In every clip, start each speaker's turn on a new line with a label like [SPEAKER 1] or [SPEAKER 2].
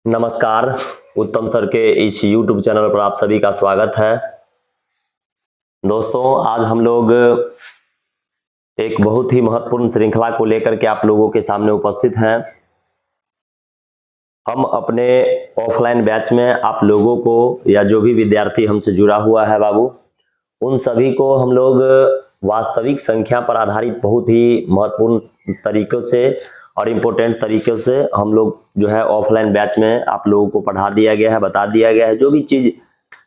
[SPEAKER 1] नमस्कार। उत्तम सर के इस YouTube चैनल पर आप सभी का स्वागत है। दोस्तों, आज हम लोग एक बहुत ही महत्वपूर्ण श्रृंखला को लेकर के आप लोगों के सामने उपस्थित हैं। हम अपने ऑफलाइन बैच में आप लोगों को या जो भी विद्यार्थी हमसे जुड़ा हुआ है बाबू, उन सभी को हम लोग वास्तविक संख्या पर आधारित बहुत ही महत्वपूर्ण तरीकों से और इम्पोर्टेंट तरीके से हम लोग जो है ऑफलाइन बैच में आप लोगों को पढ़ा दिया गया है, बता दिया गया है। जो भी चीज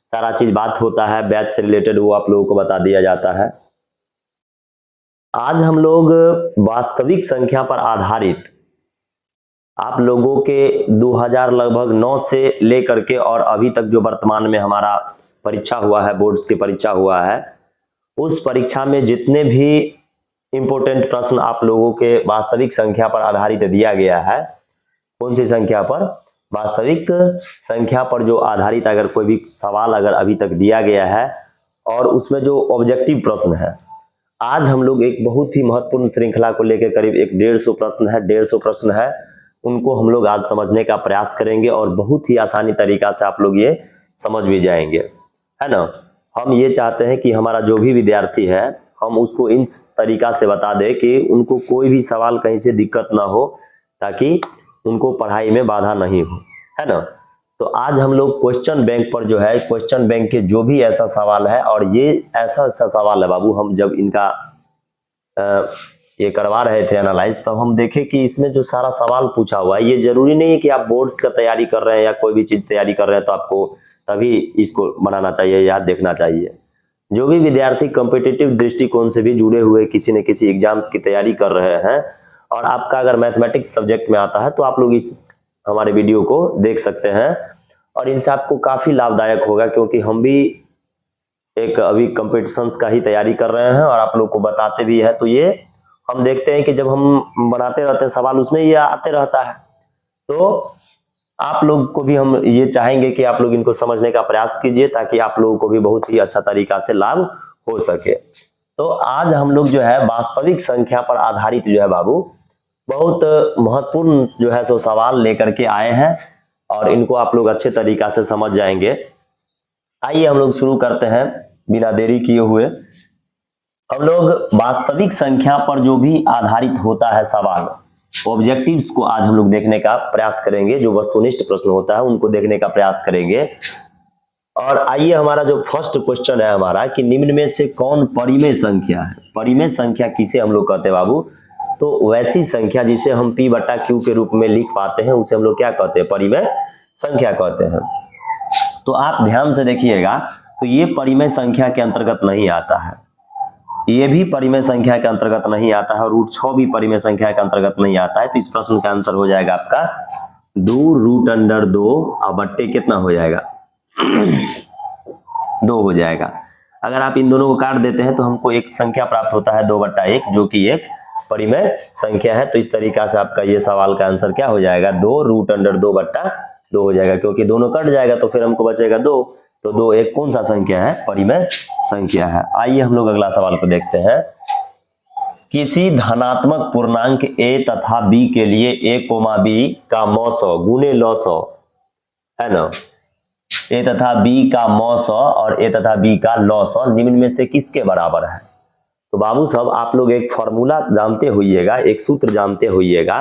[SPEAKER 1] सारा चीज बात होता है बैच से रिलेटेड वो आप लोगों को बता दिया जाता है। आज हम लोग वास्तविक संख्या पर आधारित आप लोगों के 2000 लगभग 9 से लेकर के और अभी तक जो वर्तमान में हमारा परीक्षा हुआ है, बोर्ड्स की परीक्षा हुआ है, उस परीक्षा में जितने भी इंपोर्टेंट प्रश्न आप लोगों के वास्तविक संख्या पर आधारित दिया गया है, कौन सी संख्या पर? वास्तविक संख्या पर जो आधारित अगर कोई भी सवाल अगर अभी तक दिया गया है और उसमें जो ऑब्जेक्टिव प्रश्न है, आज हम लोग एक बहुत ही महत्वपूर्ण श्रृंखला को लेकर करीब 150 प्रश्न है, 150 प्रश्न है, उनको हम लोग आज समझने का प्रयास करेंगे और बहुत ही आसानी तरीका से आप लोग ये समझ भी जाएंगे, है ना। हम ये चाहते हैं कि हमारा जो भी विद्यार्थी है हम उसको इन तरीका से बता दें कि उनको कोई भी सवाल कहीं से दिक्कत ना हो, ताकि उनको पढ़ाई में बाधा नहीं हो, है ना। तो आज हम लोग क्वेश्चन बैंक पर जो है, क्वेश्चन बैंक के जो भी ऐसा सवाल है, और ये ऐसा सवाल है बाबू, हम जब इनका ये करवा रहे थे एनालाइज, तब हम देखे कि इसमें जो सारा सवाल पूछा हुआ है, ये जरूरी नहीं है कि आप बोर्ड्स का तैयारी कर रहे हैं या कोई भी चीज तैयारी कर रहे हैं तो आपको तभी इसको बनाना चाहिए या देखना चाहिए। जो भी विद्यार्थी कॉम्पिटिटिव दृष्टिकोण से भी जुड़े हुए किसी न किसी एग्जाम्स की तैयारी कर रहे हैं और आपका अगर मैथमेटिक्स सब्जेक्ट में आता है तो आप लोग इस हमारे वीडियो को देख सकते हैं और इनसे आपको काफी लाभदायक होगा, क्योंकि हम भी एक अभी कॉम्पिटिशन्स का ही तैयारी कर रहे हैं और आप लोग को बताते भी हैं। तो ये हम देखते हैं कि जब हम बनाते रहते हैं सवाल, उसमें ये आते रहता है, तो आप लोग को भी हम ये चाहेंगे कि आप लोग इनको समझने का प्रयास कीजिए ताकि आप लोगों को भी बहुत ही अच्छा तरीका से लाभ हो सके। तो आज हम लोग जो है वास्तविक संख्या पर आधारित जो है बाबू बहुत महत्वपूर्ण जो है सो सवाल लेकर के आए हैं और इनको आप लोग अच्छे तरीका से समझ जाएंगे। आइए हम लोग शुरू करते हैं बिना देरी किए हुए। हम लोग वास्तविक संख्या पर जो भी आधारित होता है सवाल, ऑब्जेक्टिव्स को आज हम लोग देखने का प्रयास करेंगे। जो वस्तुनिष्ठ प्रश्न होता है उनको देखने का प्रयास करेंगे। और आइए हमारा जो फर्स्ट क्वेश्चन है हमारा कि निम्न में से कौन परिमेय संख्या है? परिमेय संख्या किसे हम लोग कहते हैं बाबू? तो वैसी संख्या जिसे हम P बटा Q के रूप में लिख पाते हैं उसे हम लोग क्या कहते हैं? परिमेय संख्या कहते हैं। तो आप ध्यान से देखिएगा, तो ये परिमेय संख्या के अंतर्गत नहीं आता है, ये भी परिमेय संख्या के अंतर्गत नहीं आता है और रूट 6 भी परिमेय संख्या के अंतर्गत नहीं आता है। तो इस प्रश्न का आंसर हो जाएगा आपका 2√2 और बट्टे कितना हो जाएगा? 2 हो जाएगा। अगर आप इन दोनों को काट देते हैं तो हमको एक संख्या प्राप्त होता है 2/1, जो कि एक परिमेय संख्या है। तो इस तरीका से आपका ये सवाल का आंसर क्या हो जाएगा? 2√2/2 हो जाएगा, क्योंकि दोनों कट जाएगा तो फिर हमको बचेगा 2। तो 2 एक कौन सा संख्या है? परिमेय संख्या है। आइए हम लोग अगला सवाल को देखते हैं। किसी धनात्मक पूर्णांक a तथा b के लिए a, b का मौसौ गुने लौसौ, है ना, a तथा b का मौसौ और a तथा b का लौसौ निम्न में से किसके बराबर है? तो बाबू साहब आप लोग एक फॉर्मूला जानते होइएगा, एक सूत्र जानते होइएगा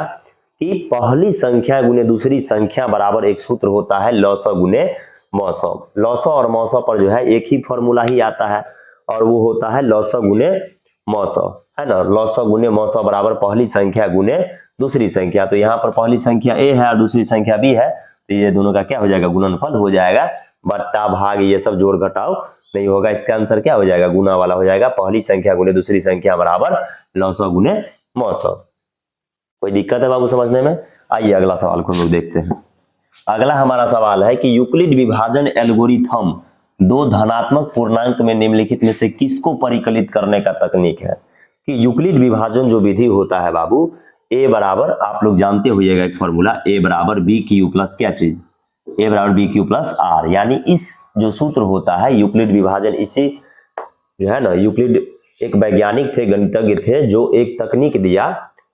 [SPEAKER 1] कि पहली संख्या गुने दूसरी संख्या बराबर एक सूत्र होता है लौसौ गुने मौसौ। लौसौ और मौसौ पर जो है एक ही फॉर्मूला ही आता है और वो होता है लौसौ गुने मौसौ, है ना। लौसौ गुने मौसौ बराबर पहली संख्या गुने दूसरी संख्या। तो यहाँ पर पहली संख्या a है और दूसरी संख्या b है, तो ये दोनों का क्या हो जाएगा? गुणनफल हो जाएगा। बट्टा भाग ये सब जोड़ घटाव नहीं होगा, इसका आंसर क्या हो जाएगा? गुना वाला हो जाएगा। पहली संख्या गुने दूसरी संख्या बराबर लौसौ गुने मौसौ। कोई दिक्कत है बाबू समझने में? आइए अगला सवाल को हम लोग देखते हैं। अगला हमारा सवाल है कि यूक्लिड विभाजन एल्गोरिथम दो धनात्मक पूर्णांक में निम्नलिखित में से किसको परिकलित करने का तकनीक है? कि यूक्लिड विभाजन जो विधि होता है बाबू, a बराबर आप लोग जानते होइएगा एक फॉर्मूला, a बराबर BQ प्लस क्या चीज? a बराबर BQ प्लस R। यानी इस जो सूत्र होता है यूक्लिड विभाजन, इसी जो है ना, यूक्लिड एक वैज्ञानिक थे, गणितज्ञ थे, जो एक तकनीक दिया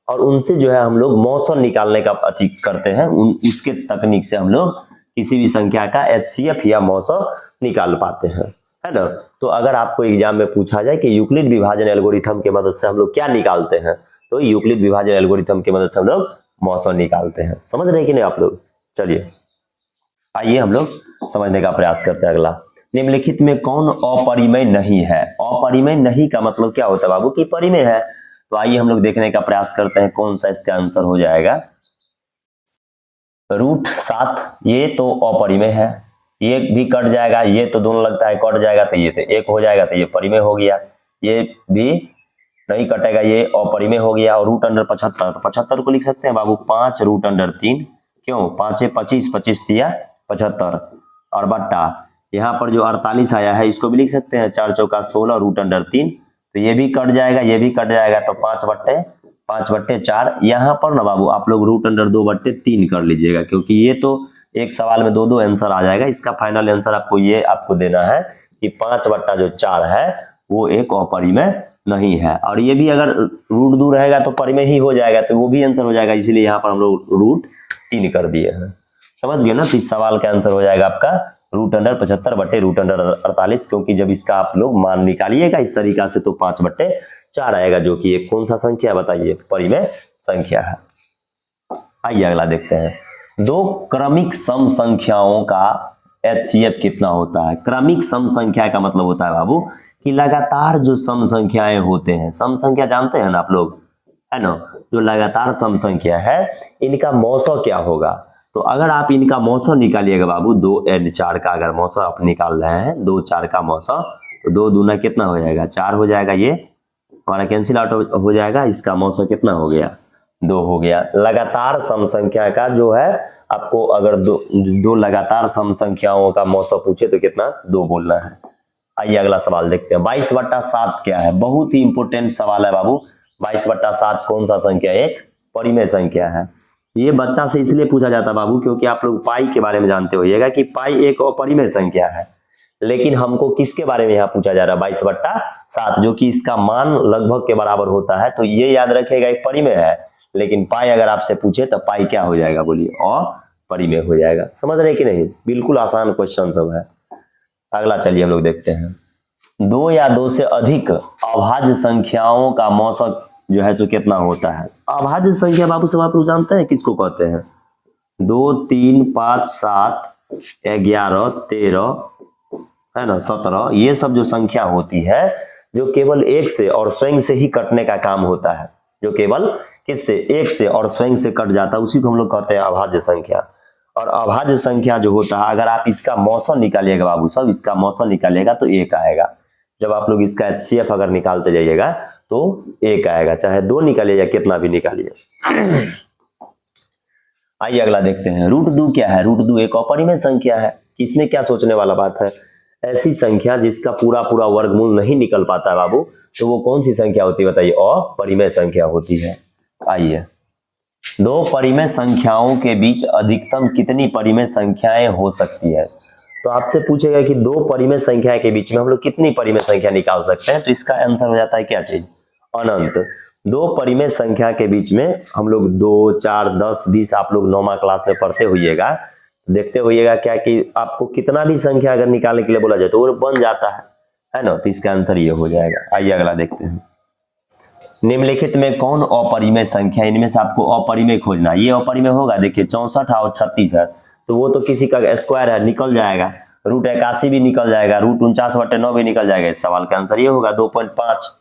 [SPEAKER 1] और उनसे जो है हम लोग मौसम निकालने का अति करते हैं, उसके तकनीक से हम लोग किसी भी संख्या का HCF या मौसम निकाल पाते हैं, है ना। तो अगर आपको एग्जाम में पूछा जाए कि यूक्लिड विभाजन एल्गोरिथम की मदद से हम लोग क्या निकालते हैं, तो यूक्लिड विभाजन एल्गोरिथम की मदद से हम लोग मौसम निकालते हैं। समझ रहे हैं कि नहीं आप लोग? चलिए आइए हम लोग समझने का प्रयास करते हैं। अगला, निम्नलिखित में कौन अपरिमेय नहीं है? अपरिमेय नहीं का मतलब क्या होता है बाबू? कि परिमेय है। तो आइए हम लोग देखने का प्रयास करते हैं कौन सा इसका आंसर हो जाएगा। √7 ये तो अपरिमेय है, ये भी कट जाएगा, ये तो दोनों लगता है कट जाएगा, तो ये तो एक हो जाएगा, तो ये परिमेय हो गया। ये भी नहीं कटेगा, ये अपरिमेय हो गया। और √75, तो 75 को लिख सकते हैं बाबू 5√3, क्यों? 5 25, 25 दिया 75, और बट्टा यहाँ पर जो 48 आया है इसको भी लिख सकते हैं 4 चौका 16 √3, तो ये भी कट जाएगा, ये भी कट जाएगा, तो 5/4। यहाँ पर ना बाबू आप लोग √2/3 कर लीजिएगा, क्योंकि ये तो एक सवाल में दो आंसर आ जाएगा। इसका फाइनल आंसर आपको ये आपको देना है कि 5/4 है वो एक अपरिमेय नहीं है। और ये भी अगर √2 रहेगा तो परिमेय ही हो जाएगा, तो वो भी आंसर हो जाएगा, इसीलिए यहाँ पर हम लोग √3 कर दिए हैं। समझ गए ना? तो इस सवाल का आंसर हो जाएगा आपका √75/√48, क्योंकि जब इसका आप लोग मान निकालिएगा इस तरीका से तो 5/4 आएगा, जो कि एक कौन सा संख्या बताइए? परिमेय संख्या है। आइए अगला देखते हैं। दो क्रमिक सम संख्याओं का HCF कितना होता है? क्रमिक सम संख्या का मतलब होता है बाबू कि लगातार जो सम संख्याएं होते हैं, सम संख्या जानते हैं ना आप लोग, है ना, जो लगातार सम संख्या है इनका मौसा क्या होगा? तो अगर आप इनका मौसा निकालिएगा बाबू, 2 और 4 का अगर मौसा आप निकाल रहे हैं, 2 4 का मौसा, तो 2 दूना कितना हो जाएगा? 4 हो जाएगा, ये हमारा कैंसिल आउट हो जाएगा। इसका मौसा कितना हो गया? 2 हो गया। लगातार सम संख्या का जो है आपको अगर दो लगातार सम संख्याओं का मौसा पूछे तो कितना? 2 बोलना है। आइए अगला सवाल देखते हैं। 22/7 क्या है? बहुत ही इंपोर्टेंट सवाल है बाबू। 22/7 कौन सा संख्या? एक परिमेय संख्या है। ये बच्चा से इसलिए पूछा जाता है बाबू क्योंकि आप लोग पाई के बारे में जानते होइएगा कि पाई एक अपरिमेय संख्या है, लेकिन हमको किसके बारे में यहाँ पूछा जा रहा है? 22/7, जो कि इसका मान लगभग के बराबर होता है। तो ये याद रखिएगा एक परिमेय है, लेकिन पाई अगर आपसे पूछे तो पाई क्या हो जाएगा? बोलिए, अपरिमेय हो जाएगा। समझ रहे कि नहीं? बिल्कुल आसान क्वेश्चन सब है। अगला चलिए हम लोग देखते हैं। 2 या 2 से अधिक अभाज्य संख्याओं का मौसा जो है सो कितना होता है? अभाज्य संख्या बाबू सब आप लोग जानते हैं किसको कहते हैं? 2 3 5 7 11 13 है ना, 17, ये सब जो संख्या होती है जो केवल एक से और स्वयं से ही कटने का काम होता है, जो केवल किससे? एक से और स्वयं से कट जाता है, उसी को हम लोग कहते हैं अभाज्य संख्या। और अभाज्य संख्या जो होता है अगर आप इसका मौसा निकालिएगा बाबू सब, इसका मौसा निकालिएगा तो 1 आएगा। जब आप लोग इसका HCF अगर निकालते जाइएगा तो 1 आएगा, चाहे 2 निकालिए या कितना भी निकालिए। आइए अगला देखते हैं। √2 क्या है? √2 एक अपरिमेय संख्या है। इसमें क्या सोचने वाला बात है? ऐसी संख्या जिसका पूरा वर्गमूल नहीं निकल पाता है बाबू, तो वो कौन सी संख्या होती है बताइए? अपरिमेय संख्या होती है। आइए, 2 परिमेय संख्याओं के बीच अधिकतम कितनी परिमेय संख्याएं हो सकती है? तो आपसे पूछेगा कि 2 परिमेय संख्या के बीच में हम लोग कितनी परिमेय संख्या निकाल सकते हैं? तो इसका आंसर हो जाता है क्या चीज? अनंत। 2 परिमेय संख्या के बीच में हम लोग 2 4 10 20 आप लोग 9वां क्लास में पढ़ते होइएगा, देखते होइएगा क्या कि आपको कितना भी संख्या अगर निकालने के लिए बोला जाए तो वो बन जाता है ना। तो इसका आंसर ये हो जाएगा। आइए अगला देखते हैं। निम्नलिखित में कौन अपरिमेय संख्या? इनमें से आपको अपरिमेय खोजना। ये अपरिमेय होगा, देखिए 64 और 36 है, तो वो तो किसी का स्क्वायर है, निकल जाएगा। √81 भी निकल जाएगा, √49/9 भी निकल जाएगा। इस सवाल का आंसर ये होगा 2.5।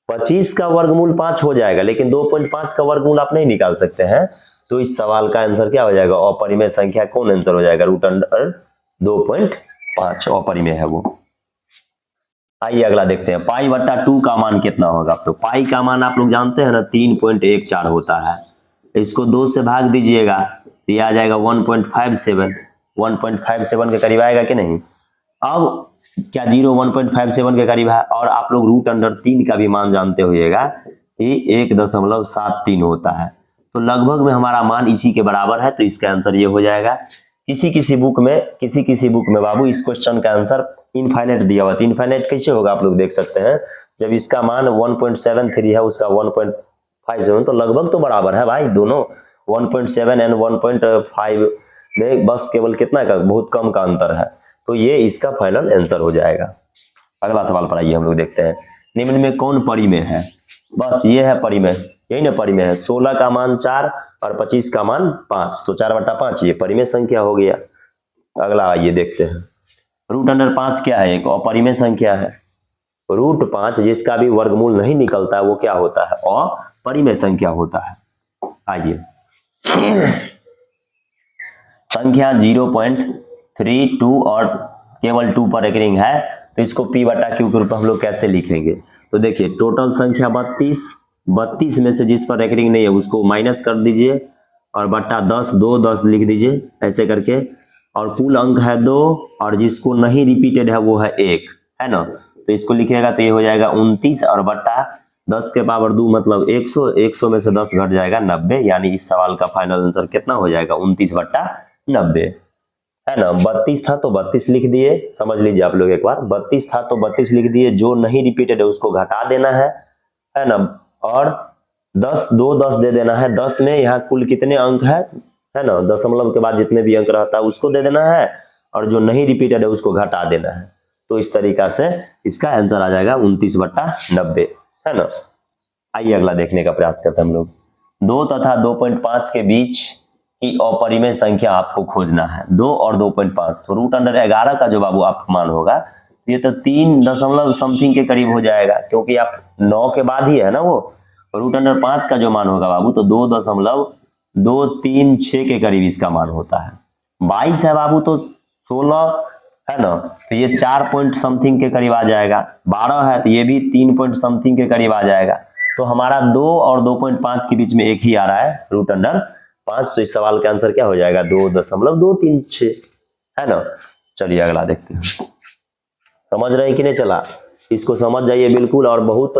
[SPEAKER 1] 25 का वर्गमूल 5 हो जाएगा, लेकिन 2.5 का वर्गमूल आप नहीं निकाल सकते हैं। तो इस सवाल का आंसर क्या हो जाएगा? अपरिमेय संख्या कौन आंसर हो जाएगा? √2.5 अपरिमेय है वो। आइए अगला देखते हैं। पाई/2 का मान कितना होगा? तो पाई का मान आप लोग जानते हैं ना 3.14 होता है। इसको 2 से भाग दीजिएगा तो ये आ जाएगा 1.57। 1.57 के करीब आएगा कि नहीं? अब क्या 1.57 के करीब है? और आप लोग √3 का भी मान जानते होइएगा कि 1.73 होता है। तो लगभग में हमारा मान इसी के बराबर है, तो इसका आंसर ये हो जाएगा। किसी बुक में बाबू इस क्वेश्चन का आंसर इनफाइनाइट दिया हुआ है। इनफाइनाइट कैसे होगा आप लोग देख सकते हैं। जब इसका मान 1.73 है, उसका 57 तो लगभग तो बराबर है भाई दोनों, 1.7 एंड 1.5 में बस केवल कितना का, बहुत कम का अंतर है। तो ये इसका फाइनल आंसर हो जाएगा। अगला सवाल पर आइए हम लोग देखते हैं, निम्न में कौन परिमेय है। बस ये है परिमेय, यही ना परिमेय है। 16 का मान 4 और 25 का मान 5, तो 4/5 ये परिमेय संख्या हो गया। अगला आइए देखते हैं, √5 क्या है, एक अपरिमेय संख्या है। √5 जिसका भी वर्गमूल नहीं निकलता है वो क्या होता है, अपरिमेय संख्या होता है। आइए संख्या 0.32 और केवल 2 पर रेकरिंग है, तो इसको P/Q के रूप में हम लोग कैसे लिखेंगे। तो देखिए टोटल संख्या 32 में से जिस पर रेकरिंग नहीं है उसको माइनस कर दीजिए और बट्टा 10, 10 लिख दीजिए ऐसे करके, और कुल अंक है 2 और जिसको नहीं रिपीटेड है वो है 1, है ना। तो इसको लिखिएगा तो ये हो जाएगा 29 और बट्टा 10 के पावर 2 मतलब 100 में से 10 घट जाएगा 90, यानी इस सवाल का फाइनल आंसर कितना हो जाएगा 29/90, है ना। 32 था तो 32 लिख दिए, समझ लीजिए आप लोग एक बार, 32 था तो 32 लिख दिए, जो नहीं रिपीटेड है उसको घटा देना है ना, और 10 दे देना है। 10 में यहाँ कुल कितने अंक है ना, दशमलव के बाद जितने भी अंक रहता है उसको दे देना है, और जो नहीं रिपीटेड है उसको घटा देना है। तो इस तरीका से इसका आंसर आ जाएगा 29/90, है ना। आइए अगला देखने का प्रयास करते हैं हम लोग, 2 तथा 2.5 के बीच की अपरिमेय संख्या आपको खोजना है। 2 और 2.5, तो √11 का जो बाबू आपका मान होगा ये तो 3 दशमलव समथिंग के करीब हो जाएगा, क्योंकि आप 9 के बाद ही है ना वो। √5 का जो मान होगा बाबू तो 2.236 के करीब इसका मान होता है। 22 है बाबू तो 16 है ना, तो ये 4 पॉइंट समथिंग के करीब आ जाएगा। 12 है तो ये भी 3 पॉइंट समथिंग के करीब आ जाएगा। तो हमारा 2 और 2.5 के बीच में एक ही आ रहा है √5, तो इस सवाल का आंसर क्या हो जाएगा 2.236, है ना। चलिए अगला देखते हैं, समझ रहे हैं कि नहीं चला, इसको समझ जाइए बिल्कुल, और बहुत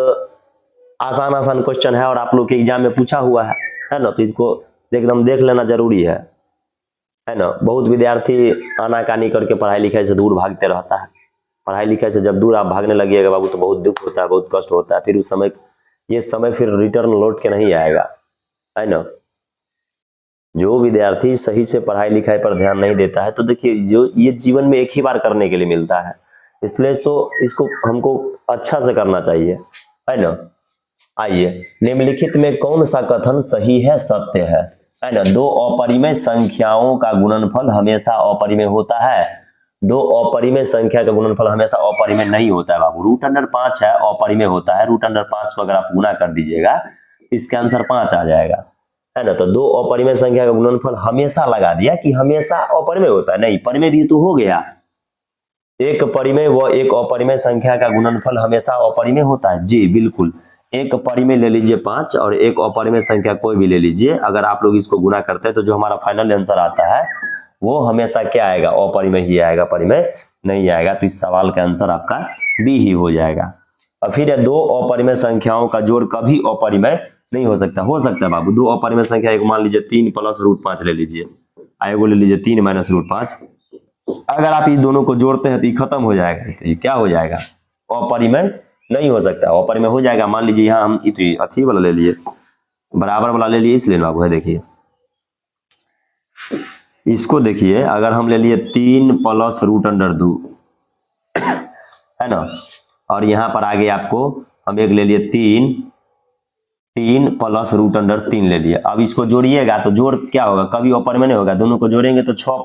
[SPEAKER 1] आसान क्वेश्चन है और आप लोग के एग्जाम में पूछा हुआ है ना, तो इसको एकदम देख लेना जरूरी है ना। बहुत विद्यार्थी आनाकानी करके पढ़ाई लिखाई से दूर भागते रहता है। पढ़ाई लिखाई से जब दूर आप भागने लगिएगा बाबू तो बहुत दुख होता है, बहुत कष्ट होता है, फिर उस समय ये समय फिर रिटर्न लौट के नहीं आएगा, है ना। जो विद्यार्थी सही से पढ़ाई लिखाई पर ध्यान नहीं देता है, तो देखिए जो ये जीवन में एक ही बार करने के लिए मिलता है, इसलिए तो इसको हमको अच्छा से करना चाहिए, है ना। आइए, निम्नलिखित में कौन सा कथन सही है, सत्य है ना। 2 अपरिमेय संख्याओं का गुणनफल हमेशा अपरिमेय होता है। 2 अपरिमेय संख्या का गुणनफल हमेशा अपरिमेय नहीं होता है बाबू। √5 है अपरिमेय होता है, √5 को अगर आप गुना कर दीजिएगा इसका आंसर 5 आ जाएगा, है ना। तो 2 अपरिमेय संख्या का गुणनफल हमेशा लगा दिया कि हमेशा अपरिमेय होता है, नहीं परिमेय भी तो हो गया। एक परिमेय व एक अपरिमेय संख्या का गुणनफल हमेशा अपरिमेय होता है, जी बिल्कुल। एक परिमेय ले लीजिए 5 और एक अपरिमेय संख्या कोई भी ले लीजिए, अगर आप लोग इसको गुना करते हैं तो जो हमारा फाइनल आंसर आता है वो हमेशा क्या आएगा, अपरिमेय ही आएगा, परिमेय नहीं आएगा। तो इस सवाल का आंसर आपका बी ही हो जाएगा। और फिर 2 अपरिमेय संख्याओं का जोड़ कभी अपरिमेय नहीं हो सकता है बाबू। 2 अपरिमेय संख्या, एक मान लीजिए 3 + √5 ले लीजिए, एगो ले लीजिए 3 - √5, अगर आप इस दोनों को जोड़ते हैं तो ये खत्म हो जाएगा, तो ये क्या हो जाएगा, अपरिमेय नहीं हो सकता। अपरिमेय हो जाएगा, मान लीजिए यहाँ हम अथी वाला ले लिए, बराबर वाला ले लिए, इसलिए बाबू है। देखिए इसको देखिए, अगर हम ले लिए 3 + √2 है ना, और यहाँ पर आगे आपको हम एक ले लिए 3 + √3 ले लिए। अब इसको जोड़िएगा तो जोड़ क्या होगा, कभी अपरिमेय नहीं होगा। दोनों को जोड़ेंगे तो 6 +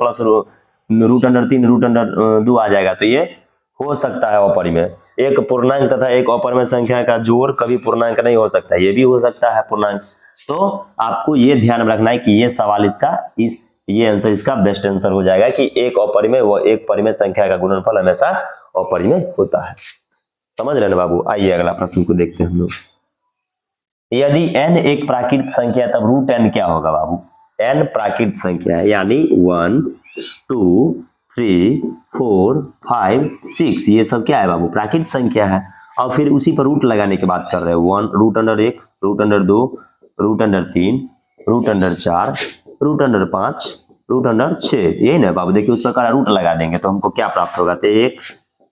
[SPEAKER 1] √3 √2 आ जाएगा, तो ये हो सकता है अपरिमेय। एक पूर्णांक तथा एक अपरिमेय संख्या का जोड़ कभी पूर्णांक नहीं हो सकता, ये भी हो सकता है पूर्णांक। तो आपको ये ध्यान में रखना है कि ये सवाल इसका ये आंसर इसका बेस्ट आंसर हो जाएगा कि एक अपरिमेय व एक परिमेय संख्या का गुणनफल हमेशा अपरिमेय होता है। समझ रहे ना बाबू। आइए अगला प्रश्न को देखते हैं हम लोग। यदि n एक प्राकृत संख्या तब √n क्या होगा बाबू। n प्राकृत संख्या है, यानी 1 2 3 4 5 6 ये सब क्या है बाबू, प्राकृत संख्या है। और फिर उसी पर रूट लगाने की बात कर रहे हैं। 1 √1 √2 √3 √4 √5 √6, यही ना बाबू। देखिए उस प्रकार रूट लगा देंगे तो हमको क्या प्राप्त होगा, तो 1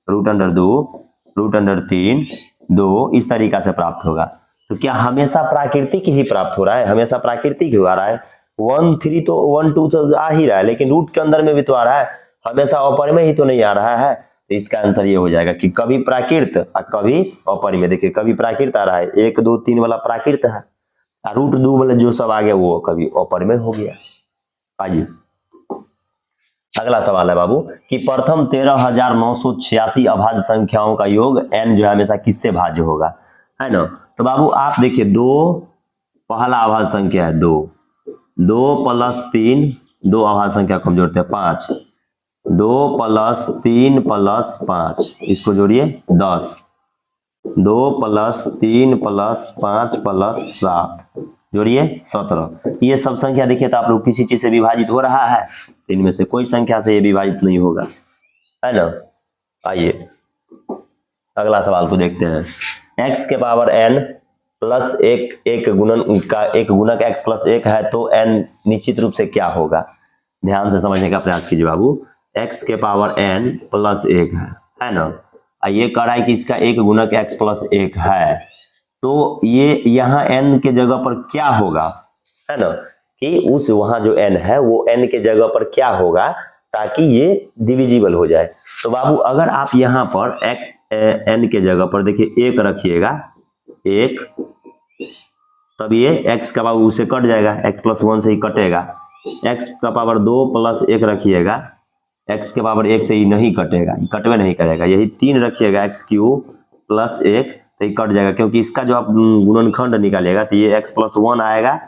[SPEAKER 1] √2 √3 2 इस तरीका से प्राप्त होगा। तो क्या हमेशा प्राकृतिक ही प्राप्त हो रहा है? हमेशा प्राकृतिक ही आ रहा है। 1 3 तो 1 2 तो आ ही रहा है, लेकिन रूट के अंदर में भी तो आ रहा है, हमेशा अपरिमेय ही तो नहीं आ रहा है। तो इसका आंसर ये हो जाएगा कि कभी प्राकृत और कभी अपरिमेय। देखिए कभी प्राकृत आ रहा है, 1 2 3 वाला प्राकृत है, और रूट 2 वाला जो सब आ गया वो कभी अपरिमेय हो गया। आइए अगला सवाल है बाबू कि प्रथम 13,986 अभाज्य संख्याओं का योग n जो है हमेशा किससे भाज्य होगा, है ना। तो बाबू आप देखिए 2 पहला अभाज्य संख्या है 2, 2 + 3, 2 अभाज्य संख्या को हम जोड़ते हैं 5, 2 + 3 + 5 इसको जोड़िए 10, 2 + 3 + 5 + 7 जोड़िए 17। ये सब संख्या देखिए तो आप लोग किसी चीज से विभाजित हो रहा है, इनमें से कोई संख्या से ये विभाजित नहीं होगा, है ना। आइए अगला सवाल को देखते हैं। x के पावर n प्लस एक गुणक x + 1 है तो n निश्चित रूप से क्या होगा? ध्यान से समझने का प्रयास कीजिए बाबू। x के पावर n प्लस 1 है ना। ये कह रहा है कि इसका एक गुणक x + 1 है, तो ये यहाँ n के जगह पर क्या होगा, है ना, कि उस वहां जो n है वो n के जगह पर क्या होगा ताकि ये डिविजिबल हो जाए। तो बाबू अगर आप यहाँ पर n के जगह पर देखिए 1 रखिएगा, 1, तब ये x का बाबू उसे कट जाएगा, x + 1 से ही कटेगा। x का पावर 2 + 1 रखिएगा, x के पावर 1 से ही नहीं कटेगा, कटवे नहीं करेगा। यही 3 रखिएगा x³ + 1 तो ये कट जाएगा, क्योंकि इसका जो आप गुणनखंड निकालिएगा तो ये x + 1 आएगा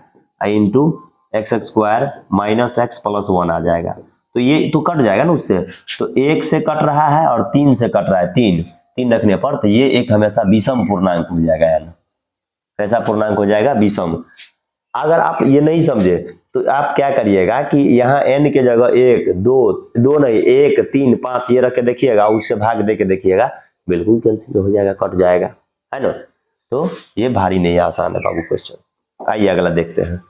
[SPEAKER 1] इंटू x² - x + 1 आ जाएगा, तो ये तो कट जाएगा ना उससे। तो 1 से कट रहा है और 3 से कट रहा है, 3 रखने पर तो ये एक हमेशा विषम पूर्णांक हो जाएगा, कैसा पूर्णांक हो जाएगा? विषम। अगर आप ये नहीं समझे तो आप क्या करिएगा कि यहाँ n के जगह 1 2 नहीं 1 3 5 ये रख के देखिएगा, उससे भाग दे के देखिएगा, बिल्कुल कैंसिल हो जाएगा, कट जाएगा, है ना। तो ये भारी नहीं है, आसान है बाबू क्वेश्चन। आइए अगला देखते हैं।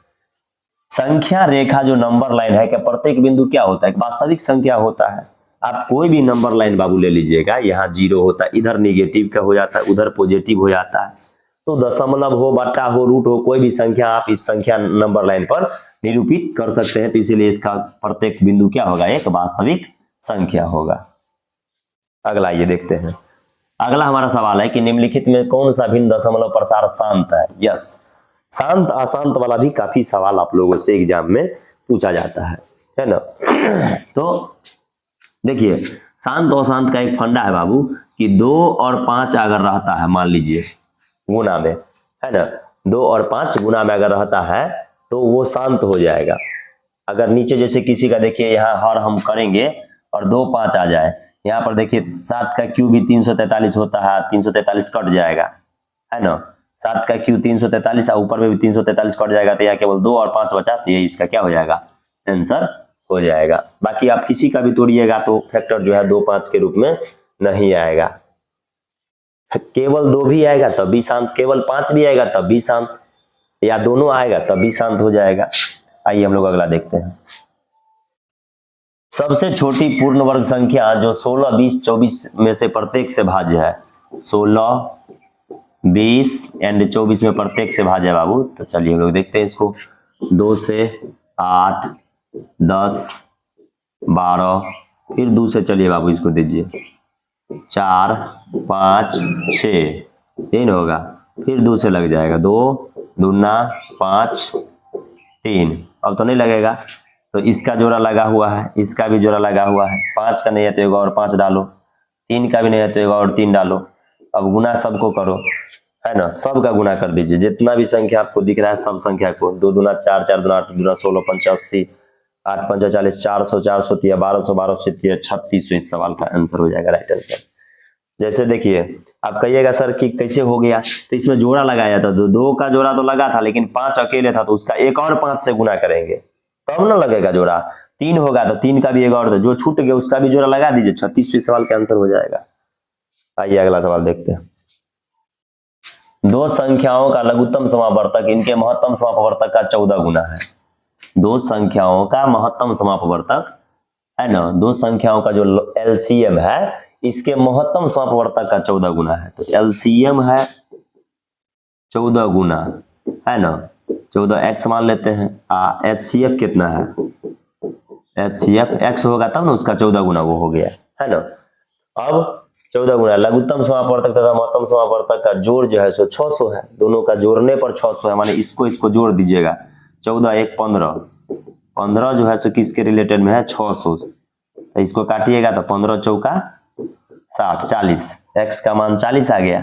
[SPEAKER 1] संख्या रेखा जो नंबर लाइन है, क्या प्रत्येक बिंदु क्या होता है? एक वास्तविक संख्या होता है। आप कोई भी नंबर लाइन बाबू ले लीजिएगा, यहाँ 0 होता है, इधर नेगेटिव का हो जाता है, उधर पॉजिटिव हो जाता है। तो दशमलव हो, बट्टा हो, रूट हो, कोई भी संख्या आप इस संख्या नंबर लाइन पर निरूपित कर सकते हैं। तो इसीलिए इसका प्रत्येक बिंदु क्या होगा? एक वास्तविक संख्या होगा। अगला ये देखते हैं। अगला हमारा सवाल है कि निम्नलिखित में कौन सा भिन्न दशमलव प्रसार शांत है? यस, शांत अशांत वाला भी काफी सवाल आप लोगों से एग्जाम में पूछा जाता है ना। तो देखिए शांत और अशांत का एक फंडा है बाबू कि 2 और 5 अगर रहता है, मान लीजिए गुना में, है ना, 2 और 5 गुना में अगर रहता है तो वो शांत हो जाएगा। अगर नीचे जैसे किसी का देखिए यहाँ हर हम करेंगे और 2 5 आ जाए, यहाँ पर देखिए 7 का क्यूब भी 343 होता है, 343 कट जाएगा, है ना। 7 का क्यूब 343 और ऊपर में भी 343 कट जाएगा, तो यहाँ केवल 2 और 5 बचा, तो ये इसका क्या हो जाएगा? आंसर हो जाएगा। बाकी आप किसी का भी तोड़िएगा तो फैक्टर जो है 2 5 के रूप में नहीं आएगा। केवल 2 भी आएगा तब भी शांत, केवल 5 भी आएगा तब भी शांत, या दोनों आएगा तब भी शांत हो जाएगा। आइए हम लोग अगला देखते हैं। सबसे छोटी पूर्ण वर्ग संख्या जो 16 20 24 में से प्रत्येक से भाज्य है, 16 20 एंड 24 में प्रत्येक से भाज्य है बाबू। तो चलिए हम लोग देखते हैं इसको। 2 से 8 10 12, फिर 2 से चलिए बाबू इसको दीजिए 4 5 6 3 होगा, फिर 2 से लग जाएगा 2 दूना 5 3, अब तो नहीं लगेगा, तो इसका जोड़ा लगा हुआ है, इसका भी जोड़ा लगा हुआ है। 5 का नहीं है तो एक और 5 डालो, 3 का भी नहीं है तो एक और 3 डालो। अब गुना सबको करो, है ना, सब का गुना कर दीजिए, जितना भी संख्या आपको दिख रहा है सब संख्या को। 2 दूना 4 4 दूना 8 दूना 16 5 80 8 5 40 400 400 1200 1200 3600 इस सवाल का आंसर हो जाएगा, राइट आंसर। जैसे देखिए आप कहिएगा सर कि कैसे हो गया, तो इसमें जोड़ा लगाया था, 2 का जोड़ा तो लगा था लेकिन 5 अकेले था, तो उसका एक और 5 से गुना करेंगे तब ना लगेगा जोड़ा। 3 होगा तो 3 का भी एक और, तो जो छूट गया उसका भी जोड़ा लगा दीजिए, 3600 इस सवाल का आंसर हो जाएगा। आइए अगला सवाल देखते हैं। 2 संख्याओं का लघुत्तम समापवर्तक इनके महत्तम समापवर्तक का 14 गुना है। 2 संख्याओं का महत्तम समापवर्तक, है ना, 2 संख्याओं का जो एलसीएम है इसके महत्तम समापवर्तक का 14 गुना है। तो एलसीएम है 14 गुना, है ना, 14 x मान लेते हैं। HCF कितना है, HCF x होगा तब ना उसका 14 गुना वो हो गया, है ना। अब 14 गुना लघुत्तम समापवर्तक तथा महत्तम समापवर्तक का जोड़ जो है सो 600 है, दोनों का जोड़ने पर 600 है, माने इसको जोड़ दीजिएगा, 14 1 15, 15 जो है सो किसके रिलेटेड में है, 600, तो इसको काटिएगा तो 15 चौका 60, 40, x का मान 40 आ गया,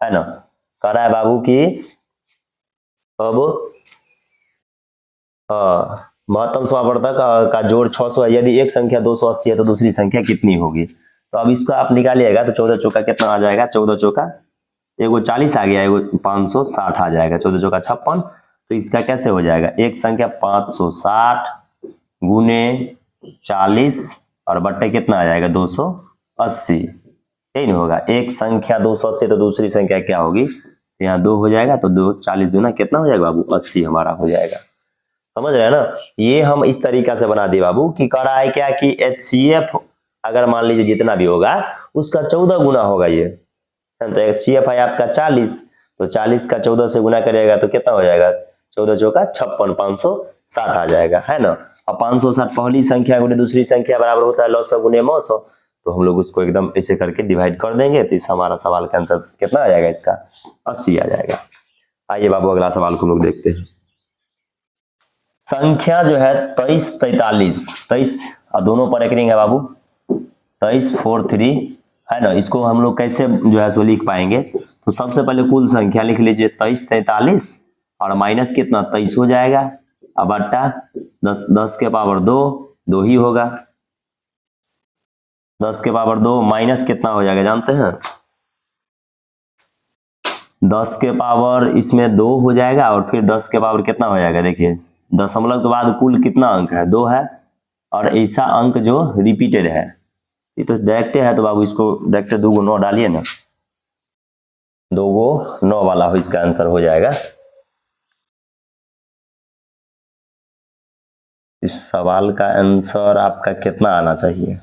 [SPEAKER 1] है ना। कह रहा है बाबू की अब महत्तम समापवर्तक का जोड़ 600 है, यदि एक संख्या 280 है तो दूसरी संख्या कितनी होगी। तो अब इसको आप निकालिएगा तो 14 चौका कितना आ जाएगा, 14 चौका एगो 40 आ गया, एगो 560 आ जाएगा, 14 चौका 56। तो इसका कैसे हो जाएगा, एक संख्या 560 गुने 40 और बट्टे कितना आ जाएगा 280, यही नहीं होगा। एक संख्या 280 तो दूसरी संख्या क्या होगी, यहाँ 2 हो जाएगा, तो 2 40 दूना कितना हो जाएगा बाबू, 80 हमारा हो जाएगा। समझ रहे हैं ना, ये हम इस तरीका से बना दिए बाबू कि कह रहा है क्या कि HCF अगर मान लीजिए जितना भी होगा उसका 14 गुना होगा ये, तो HCF है आपका 40, तो 40 का 14 से गुना करेगा तो कितना हो जाएगा, 14 चौका 56, 560 आ जाएगा, है ना। अब 560 पहली संख्या गुने दूसरी संख्या बराबर होता है 900 गुने 900, तो हम लोग उसको एकदम ऐसे करके डिवाइड कर देंगे, तो इस हमारा सवाल का आंसर कितना आ जाएगा, इसका 80 आ जाएगा। आइए बाबू अगला सवाल को लोग देखते हैं। संख्या जो है 23 43, 23 और दोनों पर एक रिंग है बाबू, 23 4 3, है ना। इसको हम लोग कैसे जो है सो लिख पाएंगे, तो सबसे पहले कुल संख्या लिख लीजिए 23 43 और माइनस कितना 23 हो जाएगा, अब बट्टा 10 के पावर 2, 2 ही होगा, 10 के पावर 2 माइनस कितना हो जाएगा जानते हैं, 10 के पावर इसमें 2 हो जाएगा और फिर 10 के पावर कितना हो जाएगा, देखिए दशमलव के बाद कुल कितना अंक है 2 है, और ऐसा अंक जो रिपीटेड है, ये तो डायरेक्ट है, तो बाबू इसको डायरेक्ट 2 को 9 डालिए ना, 2 को 9 वाला हो, इसका आंसर हो जाएगा। इस सवाल का आंसर आपका कितना आना चाहिए,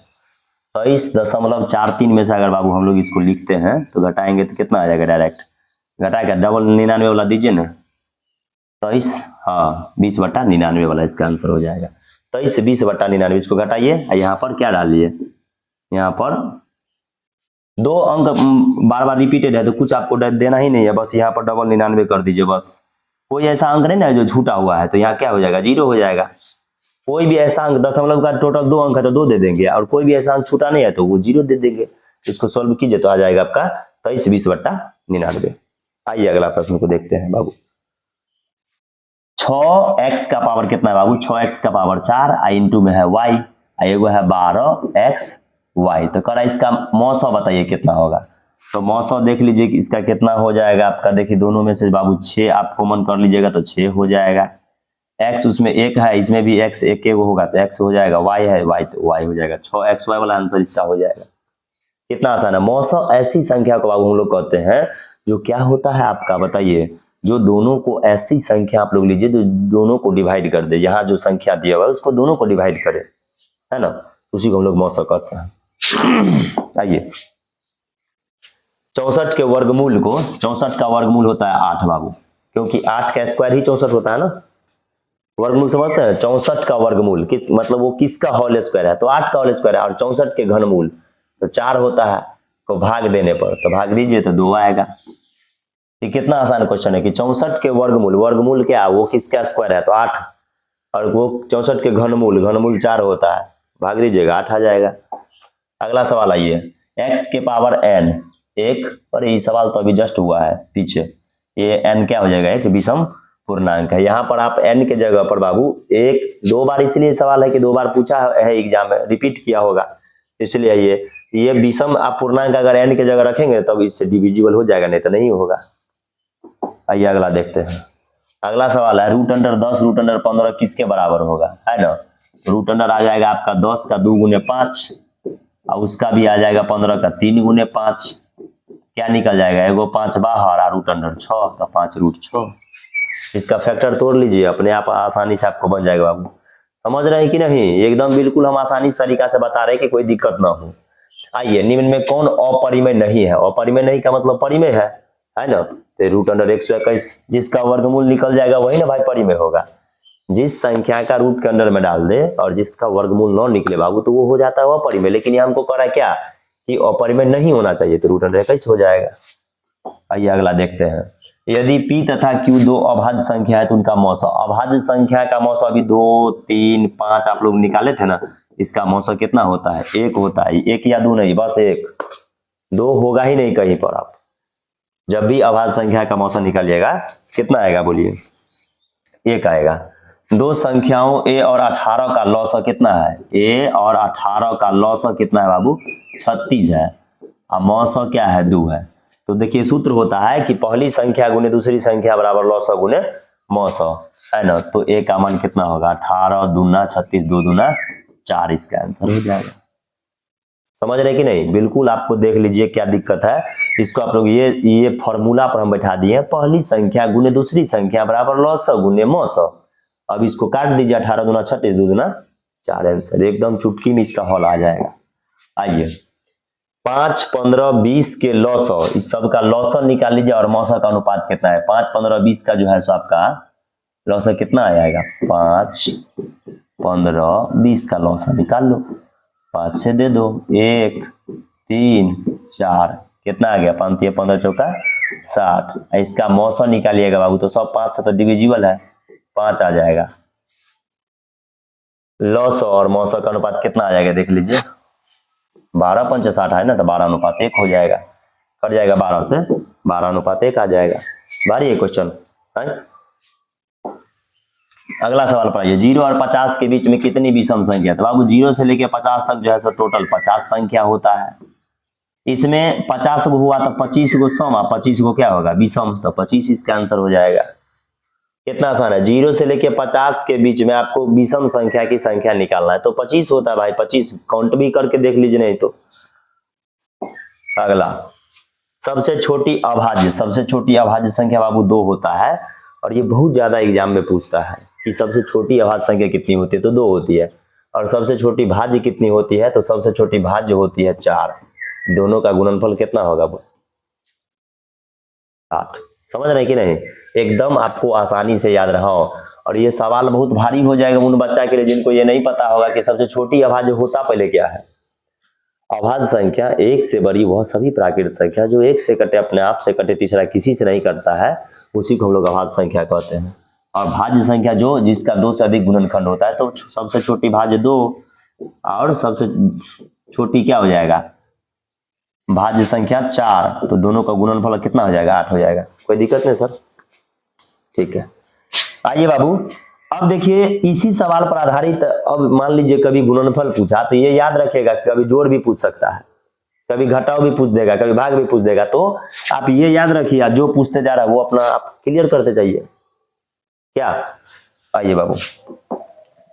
[SPEAKER 1] 23.43 में से अगर बाबू हम लोग इसको लिखते हैं तो घटाएंगे तो कितना आ जाएगा, डायरेक्ट घटाएगा, डबल 99 वाला दीजिए ना, 23 हाँ 20/99 वाला इसका आंसर हो जाएगा। 23 से 20/99 इसको घटाइए, यहाँ पर क्या डालिए, यहाँ पर 2 अंक बार बार रिपीटेड है तो कुछ आपको देना ही नहीं है, बस यहाँ पर डबल 99 कर दीजिए, बस कोई ऐसा अंक नहीं ना जो छूटा हुआ है, तो यहाँ क्या हो जाएगा 0 हो जाएगा। कोई भी ऐसा अंक दशमलव का टोटल 2 अंक है तो 2 दे देंगे, और कोई भी ऐसा अंक छूटा नहीं है तो वो 0 दे देंगे। इसको सॉल्व कीजिए तो आ जाएगा आपका 23 20/99। आइए अगला प्रश्न को देखते हैं बाबू। 6x का पावर कितना है बाबू, 6x का पावर 4 आई इंटू में है y, एगो है 12xy, तो करा इसका मौसम बताइए कितना होगा। तो मौसम देख लीजिए कि इसका कितना हो जाएगा आपका, देखिए दोनों में से बाबू 6 आप कॉमन कर लीजिएगा तो 6 हो जाएगा, x उसमें 1 है, इसमें भी x एक होगा तो x हो जाएगा, y है y तो y हो जाएगा, 6xy वाला आंसर इसका हो जाएगा। कितना आसान है। मौसम ऐसी संख्या को बाबू हम लोग कहते हैं जो क्या होता है आपका बताइए, जो दोनों को ऐसी संख्या आप लोग लीजिए जो दोनों को डिवाइड कर दे, यहाँ जो संख्या दिया हुआ है उसको दोनों को डिवाइड करे, है ना, उसी को हम लोग मौसम कहते हैं। आइए 64 के वर्गमूल को, 64 का वर्गमूल होता है 8 बाबू, क्योंकि 8 का स्क्वायर ही 64 होता है ना, वर्गमूल समझते हैं। 64 का वर्गमूल किस मतलब वो किसका होल स्क्वायर है, तो 8 का होल स्क्वायर है, और 64 के घनमूल तो 4 होता है, को भाग देने पर तो भाग दीजिए तो 2 आएगा। ये कितना आसान क्वेश्चन है कि 64 के वर्गमूल, वर्गमूल क्या वो किसका स्क्वायर है तो 8, और वो 64 के घनमूल, घनमूल 4 होता है, भाग दीजिएगा 8 आ जाएगा। अगला सवाल आइए, x के पावर n, एक और ये सवाल तो अभी जस्ट हुआ है पीछे, ये n क्या हो जाएगा, एक विषम पूर्णांक है। यहाँ पर आप n के जगह पर बाबू 2 बार, इसलिए सवाल है कि 2 बार पूछा है एग्जाम में, रिपीट किया होगा, इसलिए ये विषम आप पूर्णांक अगर n के जगह रखेंगे तब इससे डिविजिबल हो जाएगा, नहीं तो नहीं होगा। आइए अगला देखते हैं। अगला सवाल है √10 √15 किसके बराबर होगा, है ना। √10 आ जाएगा आपका 10 का 2 गुने 5, और उसका भी आ जाएगा 15 का 3 गुने 5, क्या निकल जाएगा, एगो 5 बाहर और √10 6, तो 5√6। इसका फैक्टर तोड़ लीजिए, अपने आप आसानी से आपको बन जाएगा बाबू। समझ रहे हैं कि नहीं, एकदम बिल्कुल हम आसानी तरीका से बता रहे हैं कि कोई दिक्कत ना हो। आइए निम्न में कौन अपरिमेय नहीं है, अपरिमेय नहीं का मतलब परिमेय है है ना। तो रूट अंडर 121 जिसका वर्गमूल निकल जाएगा वही ना भाई परिमेय होगा। जिस संख्या का रूट के अंडर में डाल दे और जिसका वर्गमूल न निकले बाबू तो वो हो जाता है अपरिमेय। लेकिन ये हमको कह रहा है क्या कि अपरिमेय नहीं होना चाहिए, तो रूट अंडर 21 हो जाएगा। आइए अगला देखते हैं। यदि p तथा q दो अभाज्य संख्या है तो उनका मौसा, अभाज्य संख्या का मौसा अभी 2 3 5 आप लोग निकाले थे ना, इसका मौसा कितना होता है? 1 होता है। 1 या 2 नहीं, बस 1, 2 होगा ही नहीं कहीं पर। आप जब भी अभाज्य संख्या का मौसा निकालिएगा कितना आएगा बोलिए? 1 आएगा। दो संख्याओं a और 18 का लौसा कितना है? a और 18 का लौसा कितना है बाबू? 36 है। और मौसा क्या है? 2 है। तो देखिए सूत्र होता है कि पहली संख्या गुने दूसरी संख्या बराबर लौसा गुने मौसा, है ना। तो a का मान कितना होगा? 18 दूना 36, 2 दूना 4, इसका आंसर हो जाएगा। समझ रहे कि नहीं? बिल्कुल आपको देख लीजिए क्या दिक्कत है। इसको आप लोग ये फॉर्मूला पर हम बैठा दिए, पहली संख्या गुने दूसरी संख्या बराबर लौसा गुने मौसा। अब इसको काट दीजिए, 18 दूना 36, 2 दूना 4, आंसर एकदम चुटकी में इसका हल आ जाएगा। आइए 5 15 20 के लौसा, इस सब का लौसा निकाल लीजिए और मौसा का अनुपात कितना है? 5 15 20 का जो है सो आपका लौसा कितना आ जाएगा? 5 15 20 का लौसा निकाल लो, 5 से दे दो, 1 3 4, कितना आ गया? 5 3 15 चौका 60। इसका मौसा निकालिएगा बाबू तो सब 5 से तो डिविजिबल है, 5 आ जाएगा। लौसा और मौसा का अनुपात कितना आ जाएगा देख लीजिए? 12 5 60 है ना, तो 12 अनुपात 1 हो जाएगा। कट जाएगा 12 से, 12 अनुपात 1 आ जाएगा। भारी है क्वेश्चन है। अगला सवाल पढ़िए। 0 और 50 के बीच में कितनी विषम संख्या? तो बाबू 0 से लेकर 50 तक जो है सो टोटल 50 संख्या होता है। इसमें 50 को हुआ तो 25 को सम, 25 को क्या होगा? विषम, तो 25 इसका आंसर हो जाएगा। कितना आसान है। 0 से लेके 50 के बीच में आपको विषम संख्या की संख्या निकालना है, तो 25 होता है भाई। 25 काउंट भी करके देख लीजिए नहीं तो। अगला सबसे छोटी अभाज्य, सबसे छोटी अभाज्य संख्या बाबू 2 होता है। और ये बहुत ज्यादा एग्जाम में पूछता है कि सबसे छोटी अभाज्य संख्या कितनी होती है? तो 2 होती है। और सबसे छोटी भाज्य कितनी होती है? तो सबसे छोटी भाज्य होती है 4। दोनों का गुणनफल कितना होगा? 8। समझ रहे कि नहीं? एकदम आपको आसानी से याद रहा हो। और ये सवाल बहुत भारी हो जाएगा उन बच्चा के लिए जिनको ये नहीं पता होगा कि सबसे छोटी अभाज्य होता पहले क्या है। अभाज्य संख्या 1 से बड़ी वह सभी प्राकृत संख्या जो 1 से कटे, अपने आप से कटे, तीसरा किसी से नहीं कटता है, उसी को हम लोग अभाज्य संख्या कहते हैं। और भाज्य संख्या जो जिसका 2 से अधिक गुणनखंड होता है, तो सबसे छोटी भाज्य 2 और सबसे छोटी क्या हो जाएगा? भाज्य संख्या 4। तो दोनों का गुणनफल कितना हो जाएगा? 8 हो जाएगा। कोई दिक्कत नहीं सर? ठीक है। आइए बाबू अब देखिए इसी सवाल पर आधारित, अब मान लीजिए कभी गुणनफल पूछा तो ये याद रखेगा, कभी जोड़ भी पूछ सकता है, कभी घटाव भी पूछ देगा, कभी भाग भी पूछ देगा। तो आप ये याद रखिए, जो पूछते जा रहा है वो अपना आप क्लियर करते जाइए। क्या? आइए बाबू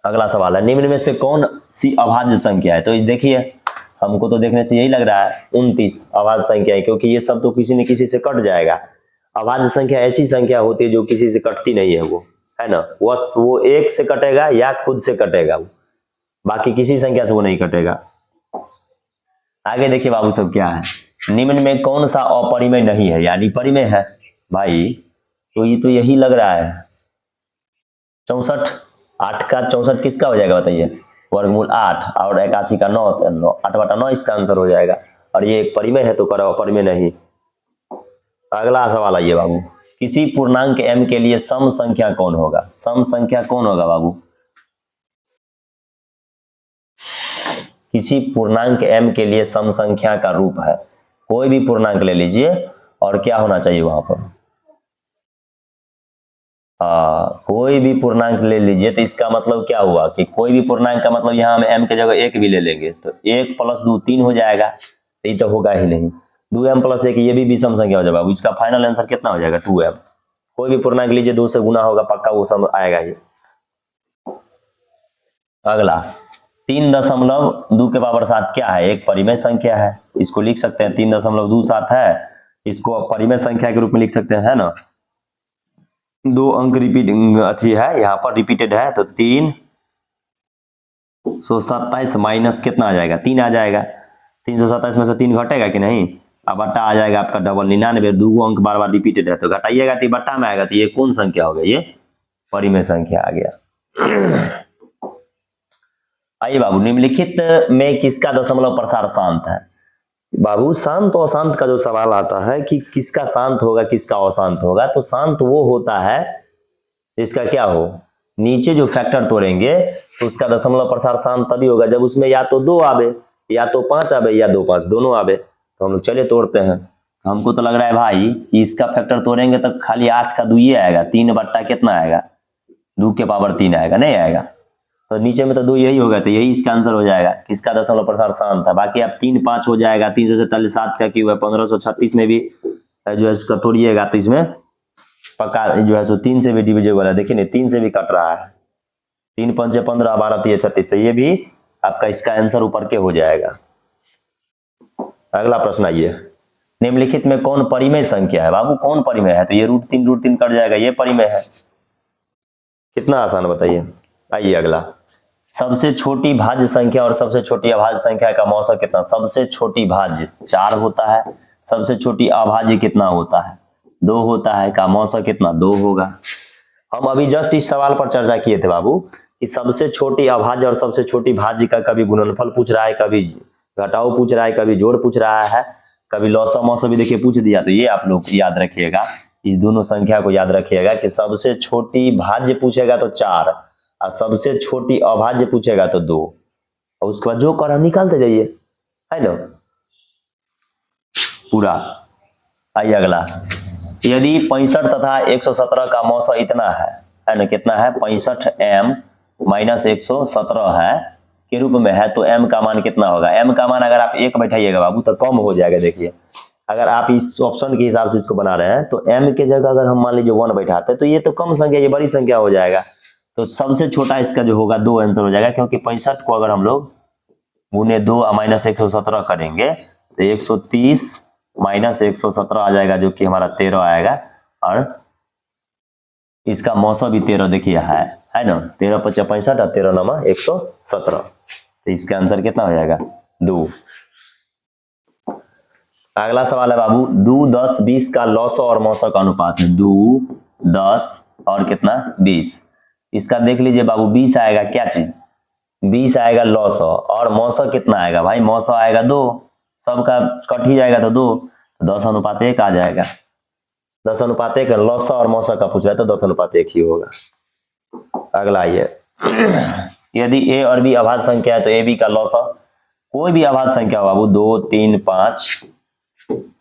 [SPEAKER 1] अगला सवाल है, निम्न में से कौन सी अभाज्य संख्या है? तो देखिए हमको तो देखने से यही लग रहा है 29 अभाज्य संख्या है, क्योंकि ये सब तो किसी न किसी से कट जाएगा। अभाज्य संख्या ऐसी संख्या होती है जो किसी से कटती नहीं है, वो है ना, वो 1 से कटेगा या खुद से कटेगा, बाकी किसी संख्या से वो नहीं कटेगा। आगे देखिए बाबू सब क्या है, निम्न में कौन सा अपरिमेय नहीं है? यानी परिमेय है भाई। तो ये तो यही लग रहा है 64। 8 का 64 किसका हो जाएगा बताइए? वर्गमूल 8 और 81 का 9, 8/9 इसका आंसर हो जाएगा। और ये एक परिमेय है तो करो अपरिमेय नहीं। अगला सवाल आइए बाबू, किसी पूर्णांक m के लिए सम संख्या कौन होगा? सम संख्या कौन होगा बाबू? किसी पूर्णांक m के लिए सम संख्या का रूप है, कोई भी पूर्णांक ले लीजिए और क्या होना चाहिए वहां पर? कोई भी पूर्णांक ले लीजिए तो इसका मतलब क्या हुआ कि कोई भी पूर्णांक का मतलब यहाँ हम m के जगह 1 भी ले लेंगे तो 1 + 2 3 हो जाएगा। ये तो होगा ही नहीं। 2m + 1 ये भी विषम संख्या हो जाएगा। इसका फाइनल आंसर कितना हो जाएगा? 2m। कोई भी पूर्णांक लीजिए 2 से गुना होगा पक्का, वो सम आएगा ही। अगला 3.2 क्या है? एक परिमेय संख्या है, इसको लिख सकते हैं 3.27 है, इसको परिमेय संख्या के रूप में लिख सकते हैं, है ना। 2 अंक रिपीट अथी है, यहाँ पर रिपीटेड है, तो 327 माइनस कितना आ जाएगा? 3 आ जाएगा। 327 में से 3 घटेगा कि नहीं? अब बट्टा आ जाएगा आपका डबल 99, दो अंक बार बार रिपीटेड है तो घटाइएगा तो बट्टा में आएगा, तो ये कौन संख्या हो गया, ये परिमेय संख्या आ गया। आइए बाबू, निम्नलिखित में किसका दशमलव प्रसार शांत है। बाबू शांत और अशांत का जो सवाल आता है कि किसका शांत होगा किसका अशांत होगा, तो शांत वो होता है इसका क्या हो, नीचे जो फैक्टर तोड़ेंगे तो उसका दशमलव प्रसार शांत तभी होगा जब उसमें या तो 2 आवे या तो 5 आवे या 2 5 दोनों आवे। तो हम लोग चलिए तोड़ते हैं। हमको तो लग रहा है भाई कि इसका फैक्टर तोड़ेंगे तो खाली 8 का 2 ही आएगा, 3 बट्टा कितना आएगा, 2 के पावर 3 आएगा, नहीं आएगा। तो नीचे में तो 2 यही होगा, तो यही इसका आंसर हो जाएगा, किसका दशमलव प्रसार शांत था। बाकी अब 3 5 हो जाएगा, 347 7 का क्यूब है, 1536 में भी जो है उसका तोड़िएगा तो इसमें पक्का जो है सो 3 से भी डिविजिबल है। देखिए नहीं 3 से भी कट रहा है, 3 5 15 12 3 36, तो ये भी आपका इसका आंसर ऊपर के हो जाएगा। अगला प्रश्न आइए, निम्नलिखित में कौन परिमेय संख्या है। बाबू कौन परिमेय है, तो ये √3 कट जाएगा, ये परिमेय है। कितना आसान बताइए। आइए अगला, सबसे छोटी भाज्य संख्या और सबसे छोटी अभाज्य संख्या का मौसा कितना। सबसे छोटी भाज्य 4 होता है, सबसे छोटी अभाज्य कितना होता है, 2 होता है, का मौसा कितना 2 होगा। हम अभी जस्ट इस सवाल पर चर्चा किए थे बाबू कि सबसे छोटी अभाज्य और सबसे छोटी भाज्य का कभी गुणनफल पूछ रहा है, कभी घटाओ पूछ रहा है, कभी जोड़ पूछ रहा है, कभी लौसा मौसा भी देखिए पूछ दिया। तो ये आप लोग याद रखिएगा, इस दोनों संख्या को याद रखिएगा कि सबसे छोटी भाज्य पूछेगा तो 4 और सबसे छोटी अभाज्य पूछेगा तो 2, और उसके बाद जो कर हम निकालते जाइए, है ना पूरा। आइए अगला, यदि 65 तथा 117 का मौसा इतना है ना, कितना है 65m - 117 है के रूप में है, तो m का मान कितना होगा। m का मान अगर आप 1 बैठाइएगा बाबू तो कम हो जाएगा। देखिए अगर आप इस ऑप्शन के हिसाब से इसको बना रहे हैं तो m के जगह अगर हम मान लीजिए 1 बैठाते हैं तो ये तो कम संख्या, ये बड़ी संख्या हो जाएगा। तो सबसे छोटा इसका जो होगा 2 आंसर हो जाएगा, क्योंकि 65 को अगर हम लोग गुने 2 - 117 करेंगे तो 130 - 117 आ जाएगा, जो कि हमारा 13 आएगा, और इसका मौसा भी 13 देखिए है ना, 13 5 65 और 13 9 117, तो इसका आंसर कितना हो जाएगा 2। अगला सवाल है बाबू, 2 10 20 का लौसा और मौसा का अनुपात है। 2 10 और कितना 20, इसका देख लीजिए बाबू 20 आएगा क्या चीज, 20 आएगा लौसा, और मौसा कितना आएगा भाई, मौसा आएगा 2, सबका कट ही जाएगा तो 2, 10:1 आ जाएगा। 10:1 लौसा और मौसा का पूछ रहा है तो 10:1 ही होगा। अगला आइए, यदि a और b अभाज्य संख्या है तो a b का लौसा, कोई भी अभाज्य संख्या हो बाबू 2 3 5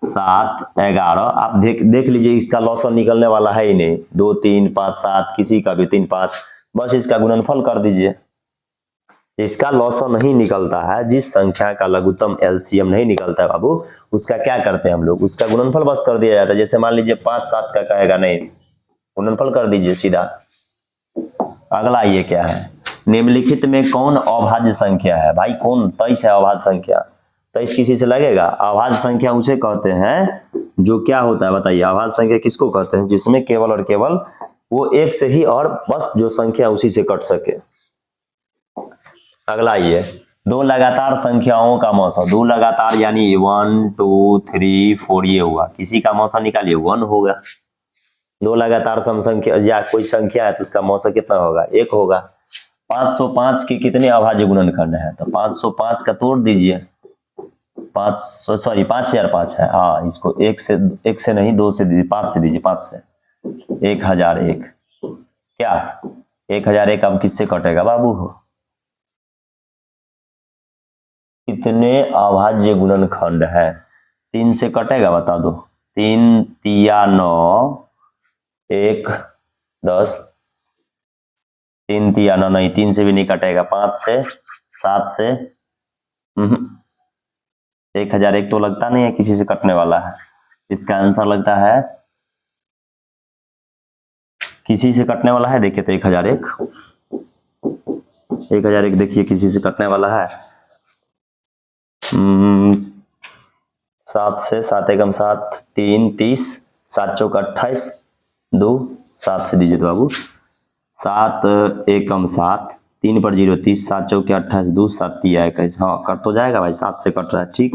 [SPEAKER 1] 7 11, आप देख लीजिए इसका लौसा निकलने वाला है ही नहीं, 2 3 5 7 किसी का भी 3 5, बस इसका गुणनफल कर दीजिए। इसका लौसा नहीं निकलता है, जिस संख्या का लघुत्तम एलसीएम नहीं निकलता है बाबू, उसका क्या करते हैं हम लोग, उसका गुणनफल बस कर दिया जाता है। जैसे मान लीजिए 5 7 का कहेगा नहीं, गुणनफल कर दीजिए सीधा। अगला ये क्या है, निम्नलिखित में कौन अभाज्य संख्या है। भाई कौन 23 है अभाज्य संख्या, 23 किसी से लगेगा। अभाज्य संख्या उसे कहते हैं जो क्या होता है बताइए, अभाज्य संख्या किसको कहते हैं, जिसमें केवल और केवल वो एक से ही और बस जो संख्या उसी से कट सके। अगला ये 2 लगातार संख्याओं का मौसा, 2 लगातार यानी 1 2 3 4 ये हुआ, किसी का मौसा निकालिए 1 होगा। 2 लगातार सम संख्या या कोई संख्या है तो उसका मौसा कितना होगा 1 होगा। 505 के कितने अभाज्य गुणनखंड है, तो 505 का तोड़ दीजिए, 5005 है, हाँ इसको 1 से नहीं 2 से दीजिए, 5 से दीजिए, 5 से 1001, क्या 1001 अब किससे कटेगा बाबू, कितने अभाज्य गुणनखंड है, 3 से कटेगा बता दो, 3 तिया 9 1 10, 3 तिया 9 नहीं, 3 से भी नहीं कटेगा, 5 से 7 से 1001 तो लगता नहीं है किसी से कटने वाला है, इसका आंसर लगता है किसी से कटने वाला है। देखिए तो 1001 देखिए किसी से कटने वाला है, 7 से 7 एकम 7 3 30 7 चौक 28 2 7 से दीजिए तो बाबू 7 एकम 7 3 पर 0 30 7 चौक 28 2 7 तिया 21, हाँ कट तो जाएगा भाई, 7 से कट रहा है ठीक।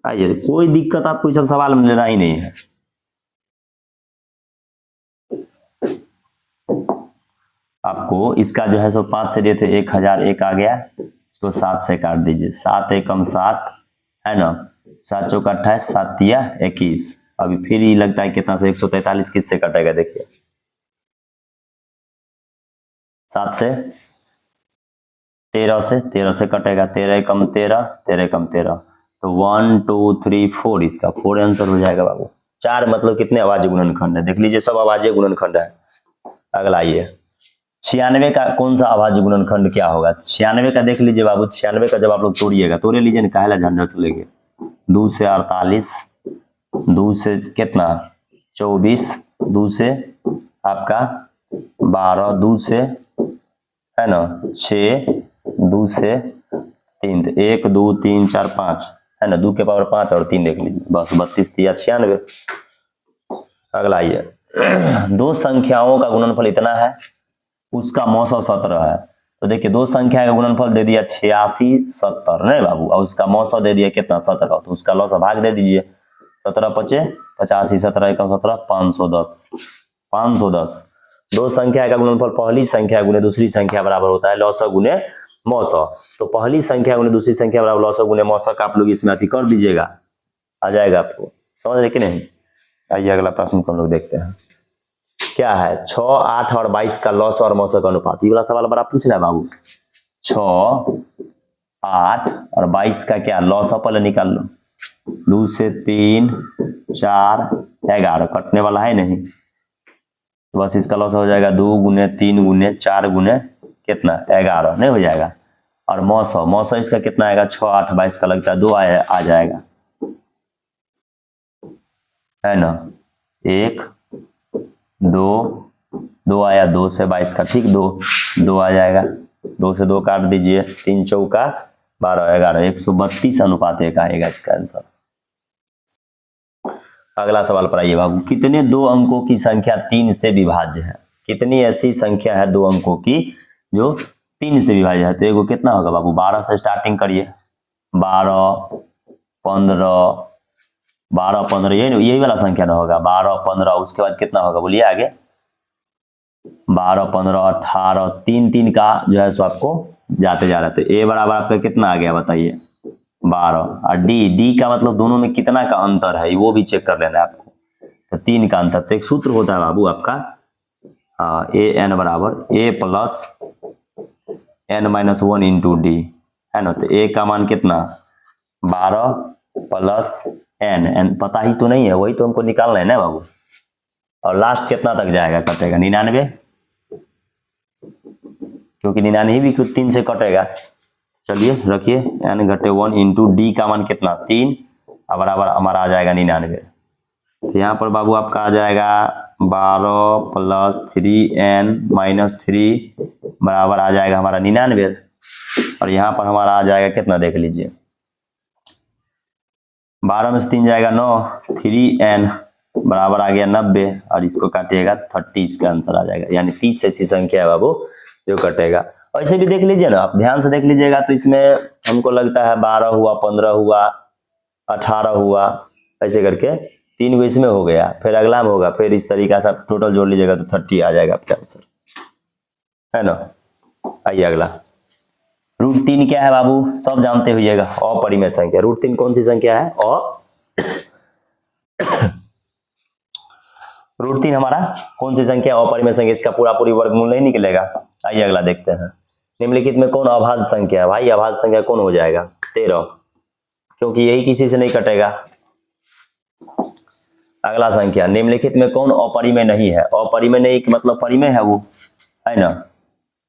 [SPEAKER 1] आइए, कोई दिक्कत आपको इस सब सवाल में लेना ही नहीं है। आपको इसका जो है सो 5 से दिए थे 1000, एक आ गया, इसको 7 से काट दीजिए, 7 एकम 7 है ना, 7 चौका 28, 7 तिया 21। अभी फिर ये लगता है कितना से 143 किससे कटेगा, देखिए 7 से 13 से, 13 से कटेगा, 13 एकम 13, 13 एकम 13, तो 1 2 3 4, इसका 4 आंसर हो जाएगा बाबू। 4 मतलब कितने अभाज्य गुणनखंड है, देख लीजिए सब अभाज्य गुणनखंड है। अगला आइए, 96 का कौन सा अभाज्य गुणनखंड क्या होगा। 96 का देख लीजिए बाबू, 96 का जब आप लोग तोड़िएगा, तोड़े लीजिए ना, काहे ला झंझट लेंगे। 2 से 48, 2 से कितना 24, 2 से आपका 12, 2 से है ना 6, 2 से 3, 1 2 3 4 5 है ना, 2 के पावर 5 और 3 देख लीजिए, बस 32 तिया 96। अगला आइए, दो संख्याओं का गुणनफल इतना है, उसका मौसा 17 है। तो देखिए दो संख्या का गुणनफल दे दिया 86 70 नहीं बाबू, और उसका मौसा दे दिया कितना 17, तो उसका लौसा भाग दे दीजिए, 17 पचे 85, 17 एकम 17, 510, 510। दो संख्या का गुणनफल पहली संख्या गुने दूसरी संख्या बराबर होता है लौसा गुने मौसा। तो पहली संख्या गुने दूसरी संख्या बराबर लौसा गुने मौसा का आप लोग इसमें अति कर दीजिएगा, आ जाएगा आपको, समझ रहे कि नहीं। आइए अगला प्रश्न को हम लोग देखते हैं, क्या है 6, 8 और 22 का लौसा और मौसा का अनुपात। ये वाला सवाल बड़ा पूछ रहा है बाबू। 6, 8 और 22 का क्या लौसा पहले निकाल लो, 2 से 3 4 11, कटने वाला है नहीं, तो बस इसका लॉस हो जाएगा 2 गुने 3 गुने 4 गुने कितना 11, नहीं हो जाएगा। और मौसा, मौसा इसका कितना आएगा 6, 8, 22 का लगता है 2 आ जाएगा, है ना, 1 2 2 आया, 2 से 22 का ठीक 2 आ जाएगा, 2 से 2 काट दीजिए, 3 चौका 12 11, 132 अनुपात 1 आएगा इसका आंसर। अगला सवाल पर आइए बाबू, कितने दो अंकों की संख्या 3 से विभाज्य है। कितनी ऐसी संख्या है दो अंकों की जो 3 से विभाज्य है, तो एगो कितना होगा बाबू, 12 से स्टार्टिंग करिए, 12 15, 12 15 यही वाला संख्या ना होगा, 12 15, उसके बाद कितना होगा बोलिए आगे, 12 15 18, 3 3 का जो है सो आपको जाते जा रहा है, तो ए बराबर आपका कितना आ गया बताइए 12, और डी का मतलब दोनों में कितना का अंतर है वो भी चेक कर लेना है आपको, तो 3 का अंतर। तो एक सूत्र होता है बाबू आपका, ए एन बराबर A plus N minus 1 into D, है ना, तो ए का मान कितना 12 प्लस एन पता ही तो नहीं है, वही तो हमको निकालना है ना बाबू, और लास्ट कितना तक जाएगा कटेगा 99, क्योंकि 99 भी 3 से कटेगा। चलिए रखिए, एन घटे 1 इंटू डी का मान कितना 3, बराबर हमारा आ जाएगा 99। तो यहाँ पर बाबू आपका आ जाएगा 12 प्लस 3n माइनस 3 बराबर आ जाएगा हमारा 99, और यहाँ पर हमारा आ जाएगा कितना देख लीजिए, 12 में से 3 जाएगा 9, 3n बराबर आ गया 90, और इसको काटिएगा 30, इसका आंसर आ जाएगा। यानी 30 ऐसी संख्या है बाबू जो कटेगा। ऐसे भी देख लीजिए ना, आप ध्यान से देख लीजिएगा, तो इसमें हमको लगता है 12 हुआ, 15 हुआ, 18 हुआ, ऐसे करके 3 गो इसमें हो गया, फिर अगला में होगा, फिर इस तरीका से टोटल जोड़ लीजिएगा तो 30 आ जाएगा आपका आंसर, है ना। आइए अगला, √3 क्या है बाबू, सब जानते हुएगा, अपरिमेय संख्या। √3 कौन सी संख्या है, √3 हमारा कौन सी संख्या, अपरिमेय संख्या, इसका पूरी वर्गमूल नहीं निकलेगा। आइए अगला देखते हैं, निम्नलिखित में कौन अभाज्य संख्या है। भाई अभाज्य संख्या कौन हो जाएगा 13, क्योंकि यही किसी से नहीं कटेगा। अगला संख्या, निम्नलिखित में कौन अपरिमेय नहीं है। अपरिमेय नहीं का मतलब परिमेय है वो, है ना,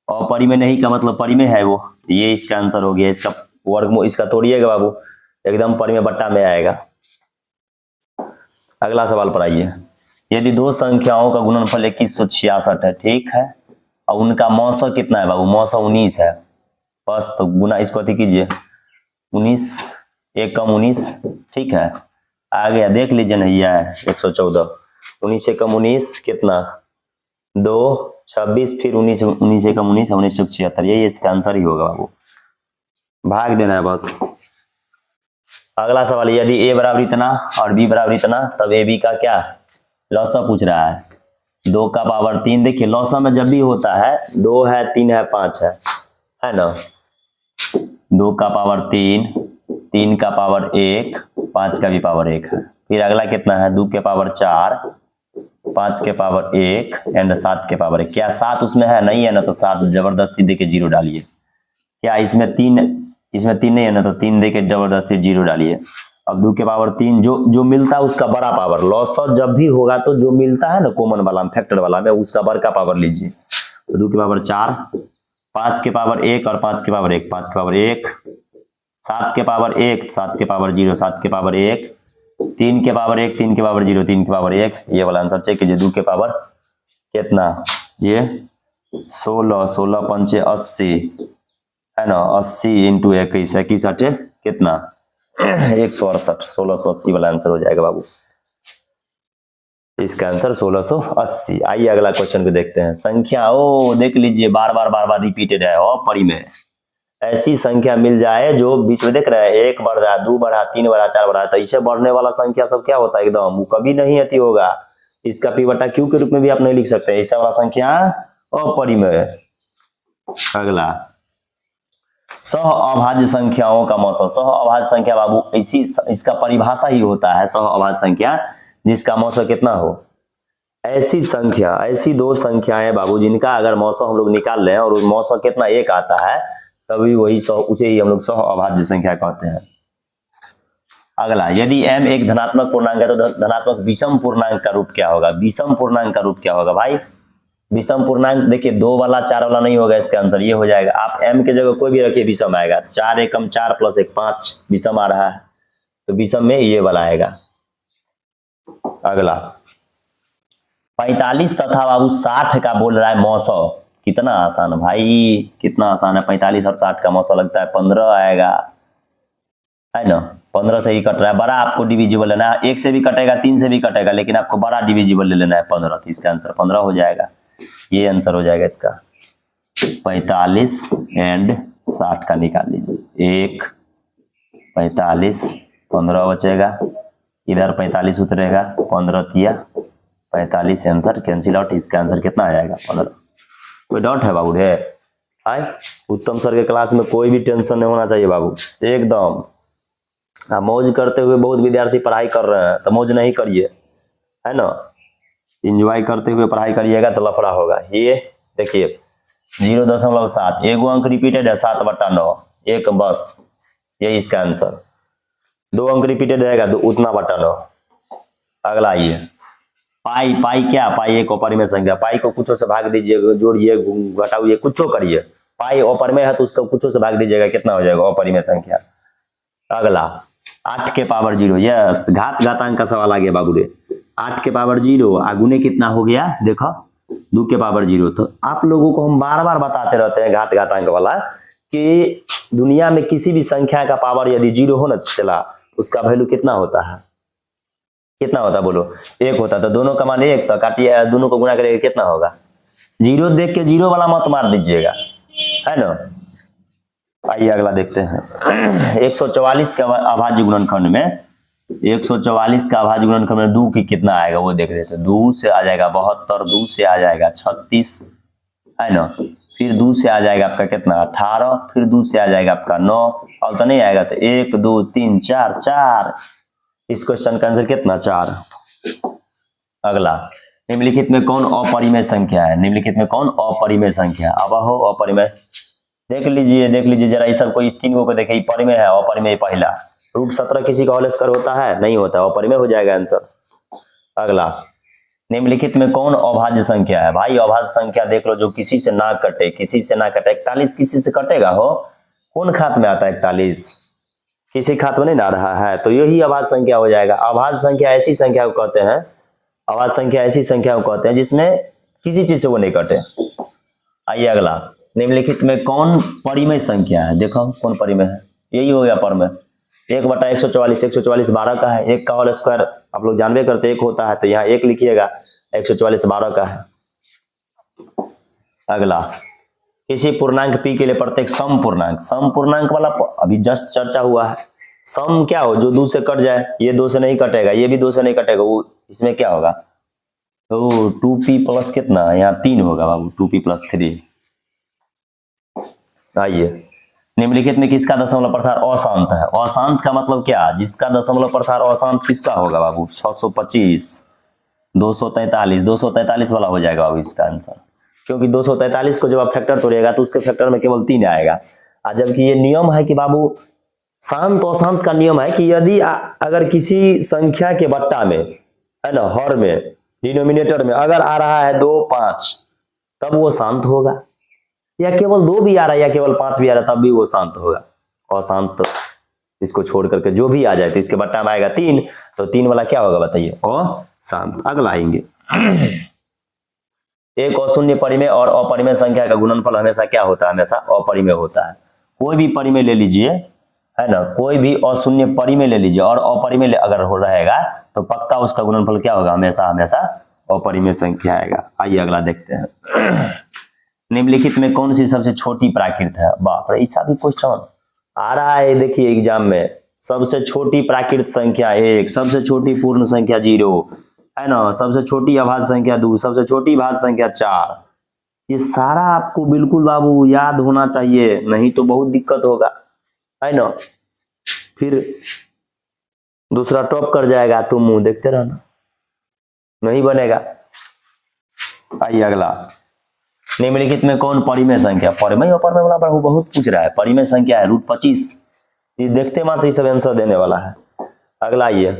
[SPEAKER 1] अपरिमेय नहीं का मतलब परिमेय है वो, ये इसका आंसर हो गया। इसका वर्गमूल इसका तोड़िएगा बाबू, एकदम परिमेय बट्टा में आएगा। अगला सवाल पर आइए, यदि दो संख्याओं का गुणनफल 2166 है, ठीक है, और उनका मौसा कितना है बाबू, मौसा 19 है, बस तो गुना इसको अति कीजिए, 19 एकम 19, ठीक है, आ गया देख लीजिए ना, यह है 114, 19 एकम 19 कितना 2 26, फिर 19 19 एकम 19 1976, यही इसका आंसर ही होगा बाबू, भाग देना है बस। अगला सवाल, यदि ए बराबर इतना और बी बराबर इतना, तब ए बी का क्या लॉसा पूछ रहा है। 2 का पावर 3, देखिए लॉसा में जब भी होता है 2 है 3 है 5 है ना। 2 का पावर 3, 3 का पावर 1, 5 का भी पावर 1 है। फिर अगला कितना है, 2 के पावर 4, 5 के पावर 1 एंड 7 के पावर 1। क्या 7 उसमें है, नहीं है ना, तो 7 जबरदस्ती देके 0 डालिए। क्या इसमें 3 नहीं है ना, तो 3 देके जबरदस्ती 0 डालिए। अब 2 के पावर 3 जो मिलता है उसका बड़ा पावर, लॉसा जब भी होगा तो जो मिलता है ना कॉमन वाला फैक्टर वाला में, उसका बड़ा पावर लीजिए। तो 2 के पावर 4, 5 के पावर 1 और 5 के पावर 1, 5 के पावर 1, 7 के पावर 1, 7 के पावर 0, 7 के पावर 1, 3 के पावर 1, 3 के पावर 0, 3 के पावर 1। ये वाला आंसर चेक कीजिए। 2 के पावर कितना, ये 16, 16 पंचे 80 है ना, 80 इंटू 21, 21 अटे कितना 168, 1680 वाला आंसर हो जाएगा बाबू। इसका आंसर 1680। आइए अगला क्वेश्चन को देखते हैं। संख्या ओ देख लीजिए, बार बार रिपीटेड है। और परिमेय ऐसी संख्या मिल जाए जो बीच में देख रहे हैं 1 बढ़ रहा है, 2 बढ़ा, 3 बढ़ा, 4 बढ़ा, तो इसे बढ़ने वाला संख्या सब क्या होता है एकदम, वो कभी नहीं अति होगा। इसका पी बटा क्यू के रूप में भी आप नहीं लिख सकते, ऐसा वाला संख्या अपरिमेय। अगला, सह अभाज्य संख्याओं का मौसम। सह अभाज्य संख्या बाबू इसी इसका परिभाषा ही होता है सह अभाज्य संख्या, जिसका मौसम कितना हो। ऐसी संख्या, ऐसी 2 संख्याएं बाबू जिनका अगर मौसम हम लोग निकाल लें और मौसम कितना 1 आता है, तभी वही उसे ही हम लोग सह अभाज्य संख्या कहते हैं। अगला, यदि m एक धनात्मक पूर्णांक है तो धनात्मक विषम पूर्णांक का रूप क्या होगा। विषम पूर्णांक का रूप क्या होगा भाई। विषम पूर्णांक देखिए 2 वाला 4 वाला नहीं होगा, इसका आंसर ये हो जाएगा। आप m के जगह कोई भी रखिए विषम आएगा। 4 एकम 4 प्लस 1 5 विषम आ रहा है, तो विषम में ये वाला आएगा। अगला, 45 तथा बाबू 60 का बोल रहा है मौसम। कितना आसान भाई, कितना आसान है। 45 और 60 का मौसम लगता है 15 आएगा, है ना। 15 से ही कट रहा है। बड़ा आपको डिविजिबल लेना है, 1 से भी कटेगा, 3 से भी कटेगा, लेकिन आपको बड़ा डिविजिबल ले लेना है 15। तो इसका आंसर 15 हो जाएगा। ये आंसर हो जाएगा इसका। 45 एंड 60 का निकाल लीजिए। 1 45 15 बचेगा, इधर 45 उतरेगा, 15 तिया 45, आंसर कैंसिल आउट। इसका आंसर कितना आ जाएगा 15। कोई डाउट है बाबू रे। आए उत्तम सर के क्लास में कोई भी टेंशन नहीं होना चाहिए बाबू, एकदम मौज करते हुए। बहुत विद्यार्थी पढ़ाई कर रहे हैं तो मौज नहीं करिए, है ना। एंजॉय करते हुए पढ़ाई करिएगा तो लफड़ा होगा। ये देखिए 0.7, एगो अंक रिपीटेड है 7/9, एक बस, ये इसका आंसर। 2 अंक रिपीटेड रहेगा तो उतना बटा 9। अगला आइए, पाई। पाई क्या, पाई एक अपरिमेय संख्या। पाई को कुछों से भाग दीजिए, जोड़िए, घटाइए, कुछो करिए। पाई अपरिमेय है तो उसको कुछों से भाग दीजिएगा, कितना हो जाएगा अपरिमेय संख्या। अगला, 8 के पावर 0, यस घातांक का सवाल आ गया बाबू रे। 8 के पावर 0 आगुने कितना हो गया, देखो 2 के पावर 0। तो आप लोगों को हम बार बार बताते रहते हैं घातांक वाला कि दुनिया में किसी भी संख्या का पावर यदि 0 हो ना चला, उसका वैल्यू कितना होता है, कितना होता है बोलो, 1 होता है। तो दोनों का मान 1, तो काटिए, दोनों को गुणा करेगा कितना होगा। 0 देख के 0 वाला मत मार दीजिएगा, है ना। आइए अगला देखते हैं। 144 का अभाज्य गुणनखंड में, 144 का अभाज्य गुणनखंड में 2 की कितना आएगा वो देख लेते हैं। 2 से आ जाएगा 72, 2 से आ जाएगा 36, है ना। फिर 2 से आ जाएगा आपका कितना 18, फिर 2 से आ जाएगा आपका 9, और तो नहीं आएगा तो 1 2 3 4 4। इस क्वेश्चन का आंसर कितना 4। अगला, निम्नलिखित में कौन अपरिमेय संख्या है। निम्नलिखित में कौन अपरिमेय संख्या। अब हो अपरिमेय, देख लीजिए जरा इस सब को, इस 3 को देखिए, परिमेय है अपरिमेय। पहला √17 किसी का होल स्क्वायर होता है, नहीं होता, अपरिमेय हो जाएगा आंसर। अगला, निम्नलिखित में कौन अभाज्य संख्या है। भाई अभाज्य संख्या देख लो जो किसी से ना कटे, किसी से ना कटे। 41 किसी से कटेगा हो, कौन खात में आता है 41, किसी खात में नहीं ना रहा है, तो यही अभाज्य संख्या हो जाएगा। अभाज्य संख्या ऐसी संख्या को कहते हैं, अभाज्य संख्या ऐसी संख्या को कहते हैं जिसमें किसी चीज से वो नहीं कटे। आइए अगला, निम्नलिखित में कौन परिमेय संख्या है। देखो कौन परिमेय है, यही हो गया परिमेय। 1/144, 144 12 का है। 1 का होल स्क्वायर आप लोग जानबे करते 1 होता है, तो यहाँ 1 लिखिएगा। 144 12 का है। अगला, किसी पूर्णांक p के लिए प्रत्येक सम पूर्णांक वाला अभी जस्ट चर्चा हुआ है। सम क्या हो, जो 2 से कट जाए, ये 2 से नहीं कटेगा, ये भी 2 से नहीं कटेगा, वो इसमें क्या होगा, तो 2p प्लस कितना, यहाँ 3 होगा बाबू, 2p प्लस 3। आइए, निम्नलिखित में किसका दशमलव प्रसार अशांत है। अशांत का मतलब क्या, जिसका दशमलव प्रसार अशांत किसका होगा बाबू, 625, 243, 243 वाला हो जाएगा बाबू इसका आंसर, क्योंकि 243 को जब आप फैक्टर तोड़िएगा तो उसके फैक्टर में केवल 3 आएगा। जबकि ये नियम है कि बाबू शांत अशांत का नियम है कि यदि अगर किसी संख्या के बट्टा में, है ना, हर में, डिनोमिनेटर में अगर आ रहा है 2, 5, तब वो शांत होगा, या केवल 2 भी आ रहा है या केवल 5 भी आ रहा है तब भी वो शांत होगा। अशांत इसको छोड़ करके जो भी आ जाए, तो इसके बट्टा में आएगा 3, तो 3 वाला क्या होगा बताइए, अशांत। अगला आएंगे, एक अशून्य परिमेय और अपरिमेय संख्या का गुणनफल हमेशा क्या होता है, हमेशा अपरिमेय होता है। कोई भी परिमेय ले लीजिए, है ना, कोई भी अशून्य परिमेय ले लीजिए और अपरिमेय अगर हो रहेगा तो पक्का उसका गुणनफल क्या होगा, हमेशा हमेशा अपरिमेय संख्या आएगा। आइए अगला देखते हैं, निम्नलिखित में कौन सी सबसे छोटी प्राकृत है। बाप रे, ऐसा भी क्वेश्चन आ रहा है, देखिए एग्जाम में। सबसे छोटी प्राकृत संख्या 1, सबसे छोटी पूर्ण संख्या 0, है ना, सबसे छोटी अभाज्य संख्या 2, सबसे छोटी भाज्य संख्या 4। ये सारा आपको बिल्कुल बाबू याद होना चाहिए, नहीं तो बहुत दिक्कत होगा, है ना, फिर दूसरा टॉप कर जाएगा, तुम मुंह देखते रहना, नहीं बनेगा। आइए अगला, निम्नलिखित में कौन परिमेय संख्या, परिमेय अपरिमेय वाला बहुत पूछ रहा है, परिमेय संख्या है √25। ये देखते मात्र ही सब आंसर देने वाला है। अगला ये,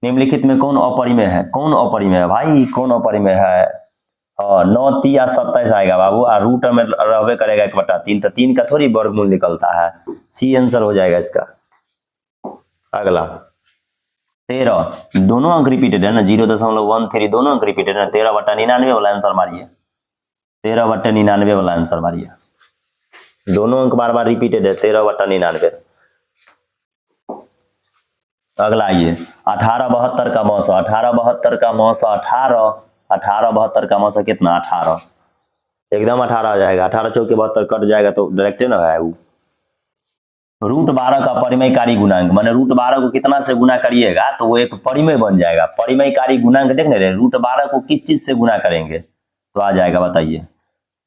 [SPEAKER 1] निम्नलिखित में कौन अपरिमेय है, कौन अपरिमेय है भाई, कौन अपरिमेय है, 9, 3 या 27 आएगा बाबू, और रूट में रहबे करेगा 1/3, तो 3 का थोड़ी वर्गमूल निकलता है, सी आंसर हो जाएगा इसका। अगला 13, दोनों अंक रिपीटेड है ना, 0.13 दोनों अंक रिपीटेड है, 13/99 वाला आंसर मारिए, 13/99 वाला आंसर मारिए, दोनों अंक बार बार रिपीटेड है, 13/99। अगला आइए, 1872 का मौसा, 1872 का मौसा, 1872 का मौसा कितना, 18, एकदम 18 आ जाएगा, 18 चौके 72 कट जाएगा तो डायरेक्ट ना है वो। √12 का परिमेयकारी गुणांक, माने √12 को कितना से गुना करिएगा तो वो एक परिमेय बन जाएगा। परिमेयकारी गुणांक देख रहे, √12 को किस चीज से गुना करेंगे तो आ जाएगा बताइए,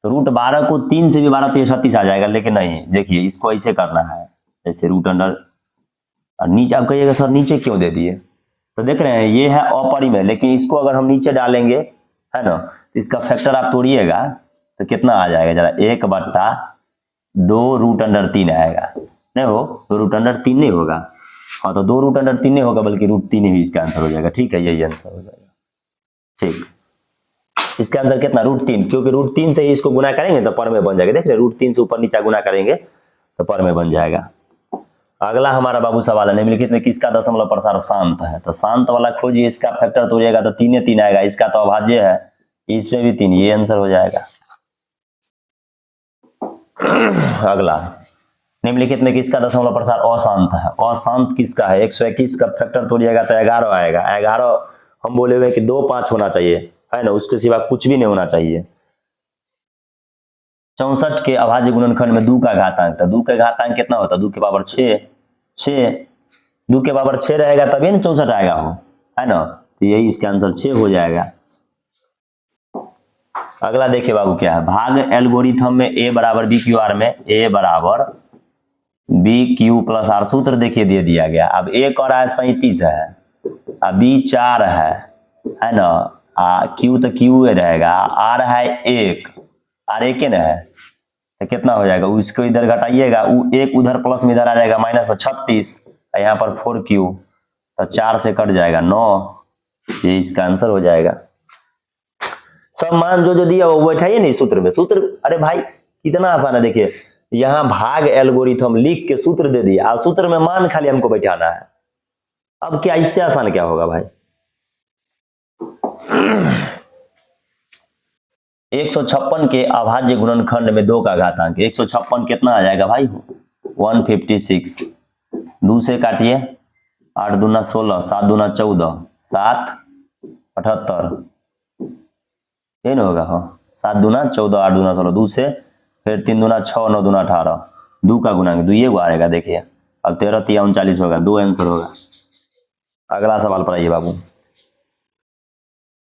[SPEAKER 1] तो √12 को 3 से भी 12 तो 36 आ जाएगा, लेकिन नहीं, देखिए इसको ऐसे करना है, जैसे रूट अंडर, नीचे आप कहिएगा सर नीचे क्यों दे दिए, तो देख रहे हैं ये है अपरिमेय, लेकिन इसको अगर हम नीचे डालेंगे, है ना, इसका फैक्टर आप तोड़िएगा तो कितना आ जाएगा जरा, 1/2 √3 आएगा, नहीं हो तो √3 नहीं होगा, हाँ तो 2 √3 नहीं होगा बल्कि √3 ही इसका आंसर हो जाएगा। ठीक है, यही आंसर हो जाएगा। ठीक, इसका आंसर कितना, √3, क्योंकि √3 से ही इसको गुना करेंगे तो परमेय बन जाएगा। देख रहे √3 से ऊपर नीचे गुना करेंगे तो परमेय बन जाएगा। अगला हमारा बाबू सवाल है, निम्नलिखित में किसका दशमलव प्रसार शांत है, तो शांत वाला खोजिए, इसका फैक्टर तोड़िएगा तो 3 आएगा, इसका तो अभाज्य है, इसमें भी 3, ये आंसर हो जाएगा। अगला, निम्नलिखित में किसका दशमलव प्रसार अशांत है, अशांत किसका है, 121 का फैक्टर तोड़िएगा तो 11 आएगा, 11 हम बोले हुए कि 2, 5 होना चाहिए, है ना, उसके सिवा कुछ भी नहीं होना चाहिए। 64 के अभाज्य गुणनखंड में 2 का घातांक, तो 2 का घातांक कितना होता है, 2 के पावर 6, 2 के पावर 6 रहेगा तभी ना 64 आएगा हो, है ना, तो यही इसका आंसर 6 हो जाएगा। अगला देखिए बाबू क्या है, भाग एल्गोरिथम में a बराबर BQR में a बराबर BQ प्लस R सूत्र देखिए दे दिया गया। अब a कर रहा है 37 है, अब B 4 है ना, Q तो Q रहेगा, R है 1, R 1 ना है, तो कितना हो जाएगा, उसको इधर घटाइएगा, वो 1 उधर प्लस में इधर आ जाएगा माइनस में 36, यहाँ पर 4Q, तो 4 से कट जाएगा 9, ये इसका आंसर हो जाएगा। सब मान जो दिया वो बैठाइए नहीं सूत्र में, सूत्र, अरे भाई कितना आसान है, देखिए यहाँ भाग एल्गोरिथम लिख के सूत्र दे दिया, और सूत्र में मान खाली हमको बैठाना है। अब क्या इससे आसान क्या होगा भाई। 156 के अभाज्य गुणनखंड में 2 का घातांक, 156 कितना आ जाएगा भाई, 156, 2 से काटिए, 8 दूना 16, 7 दूना 14, 7 78, ये ना होगा, हाँ 7 दूना 14, 8 दूना 16, 2 से फिर 3 दूना 6, 9 दूना 18, 2 का गुणांक 2 ये आएगा, देखिए अब 13 3 39 होगा, 2 आंसर होगा। अगला सवाल पढ़ाइए बाबू।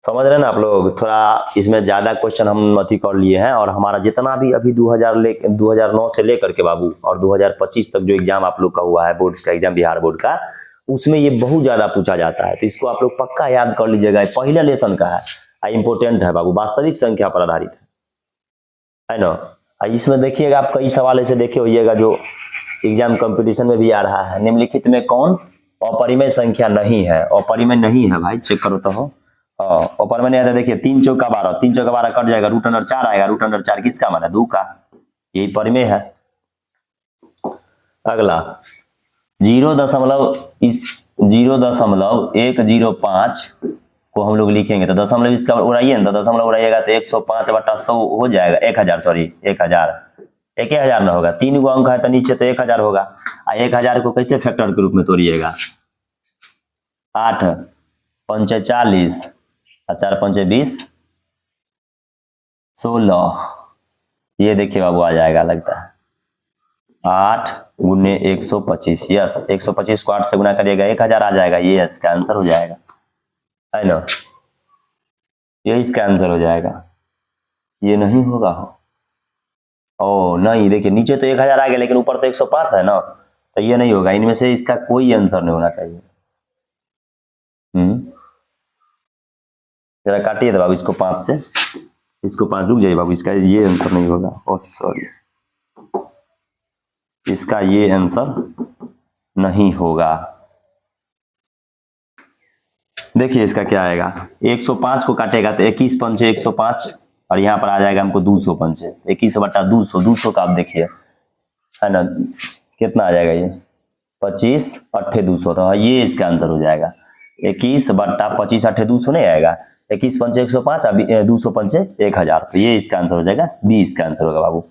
[SPEAKER 1] समझ रहे हैं ना आप लोग, थोड़ा इसमें ज्यादा क्वेश्चन हम अथी कर लिए हैं, और हमारा जितना भी अभी 2009 से लेकर के बाबू और 2025 तक जो एग्जाम आप लोग का हुआ है, बोर्ड्स का एग्जाम, बिहार बोर्ड का, उसमें ये बहुत ज्यादा पूछा जाता है। तो इसको आप लोग पक्का याद कर लीजिएगा, पहले लेसन का है, इंपोर्टेंट है बाबू, वास्तविक संख्या पर आधारित है ना। इसमें देखिएगा आप कई सवाल ऐसे देखे होइएगा जो एग्जाम कंपटीशन में भी आ रहा है। निम्नलिखित में कौन अपरिमेय संख्या नहीं है? अपरिमेय नहीं है भाई, चेक करो तो हो। अपरिमेय नहीं है, देखिए 3 चौका 12, 3 चौका 12 कट जाएगा, रूट अंडर 4 आएगा, रूट अंडर 4 किसका मान है? 2 का, यही परिमेय है। अगला 0.105 को हम लोग लिखेंगे तो दशमलव इसका उड़ाइए ना, तो दशमलव उड़ाइएगा तो 105/100 हो जाएगा, 1000 सॉरी 1000 1000 ना होगा, 3 गो अंक है तो नीचे तो 1000 होगा। 1000 को कैसे फैक्टर के रूप में तोड़िएगा? 8 पंचे 40 और 4 पंचे 20, 16, ये देखिए बाबू आ जाएगा लगता है 8 गुने 125, यस 125 को 8 से गुना करिएगा 1000 आ जाएगा, ये इसका आंसर हो जाएगा, है ना, ये इसका आंसर हो जाएगा। ये नहीं होगा, ओ नहीं, देखिए नीचे तो 1000 आ गया लेकिन ऊपर तो 105 है ना, तो ये नहीं होगा, इनमें से इसका कोई आंसर नहीं होना चाहिए। जरा काटिए तो बाबू इसको 5 से, इसको 5, रुक जाइए बाबू, इसका ये आंसर नहीं होगा, ओ सॉरी, इसका ये आंसर नहीं होगा। देखिए इसका क्या आएगा, 105 को काटेगा तो 21 पंचे 105, और यहाँ पर आ जाएगा हमको 200 पंचे 21/200, 200 का आप देखिए, है ना, कितना आ जाएगा ये 25 8 200, तो ये इसका आंसर हो जाएगा। 21/25 8 200 नहीं आएगा, 21 पंचे 105, 200 पंचे 1000, तो ये इसका आंसर हो जाएगा, 20 का आंसर होगा बाबू।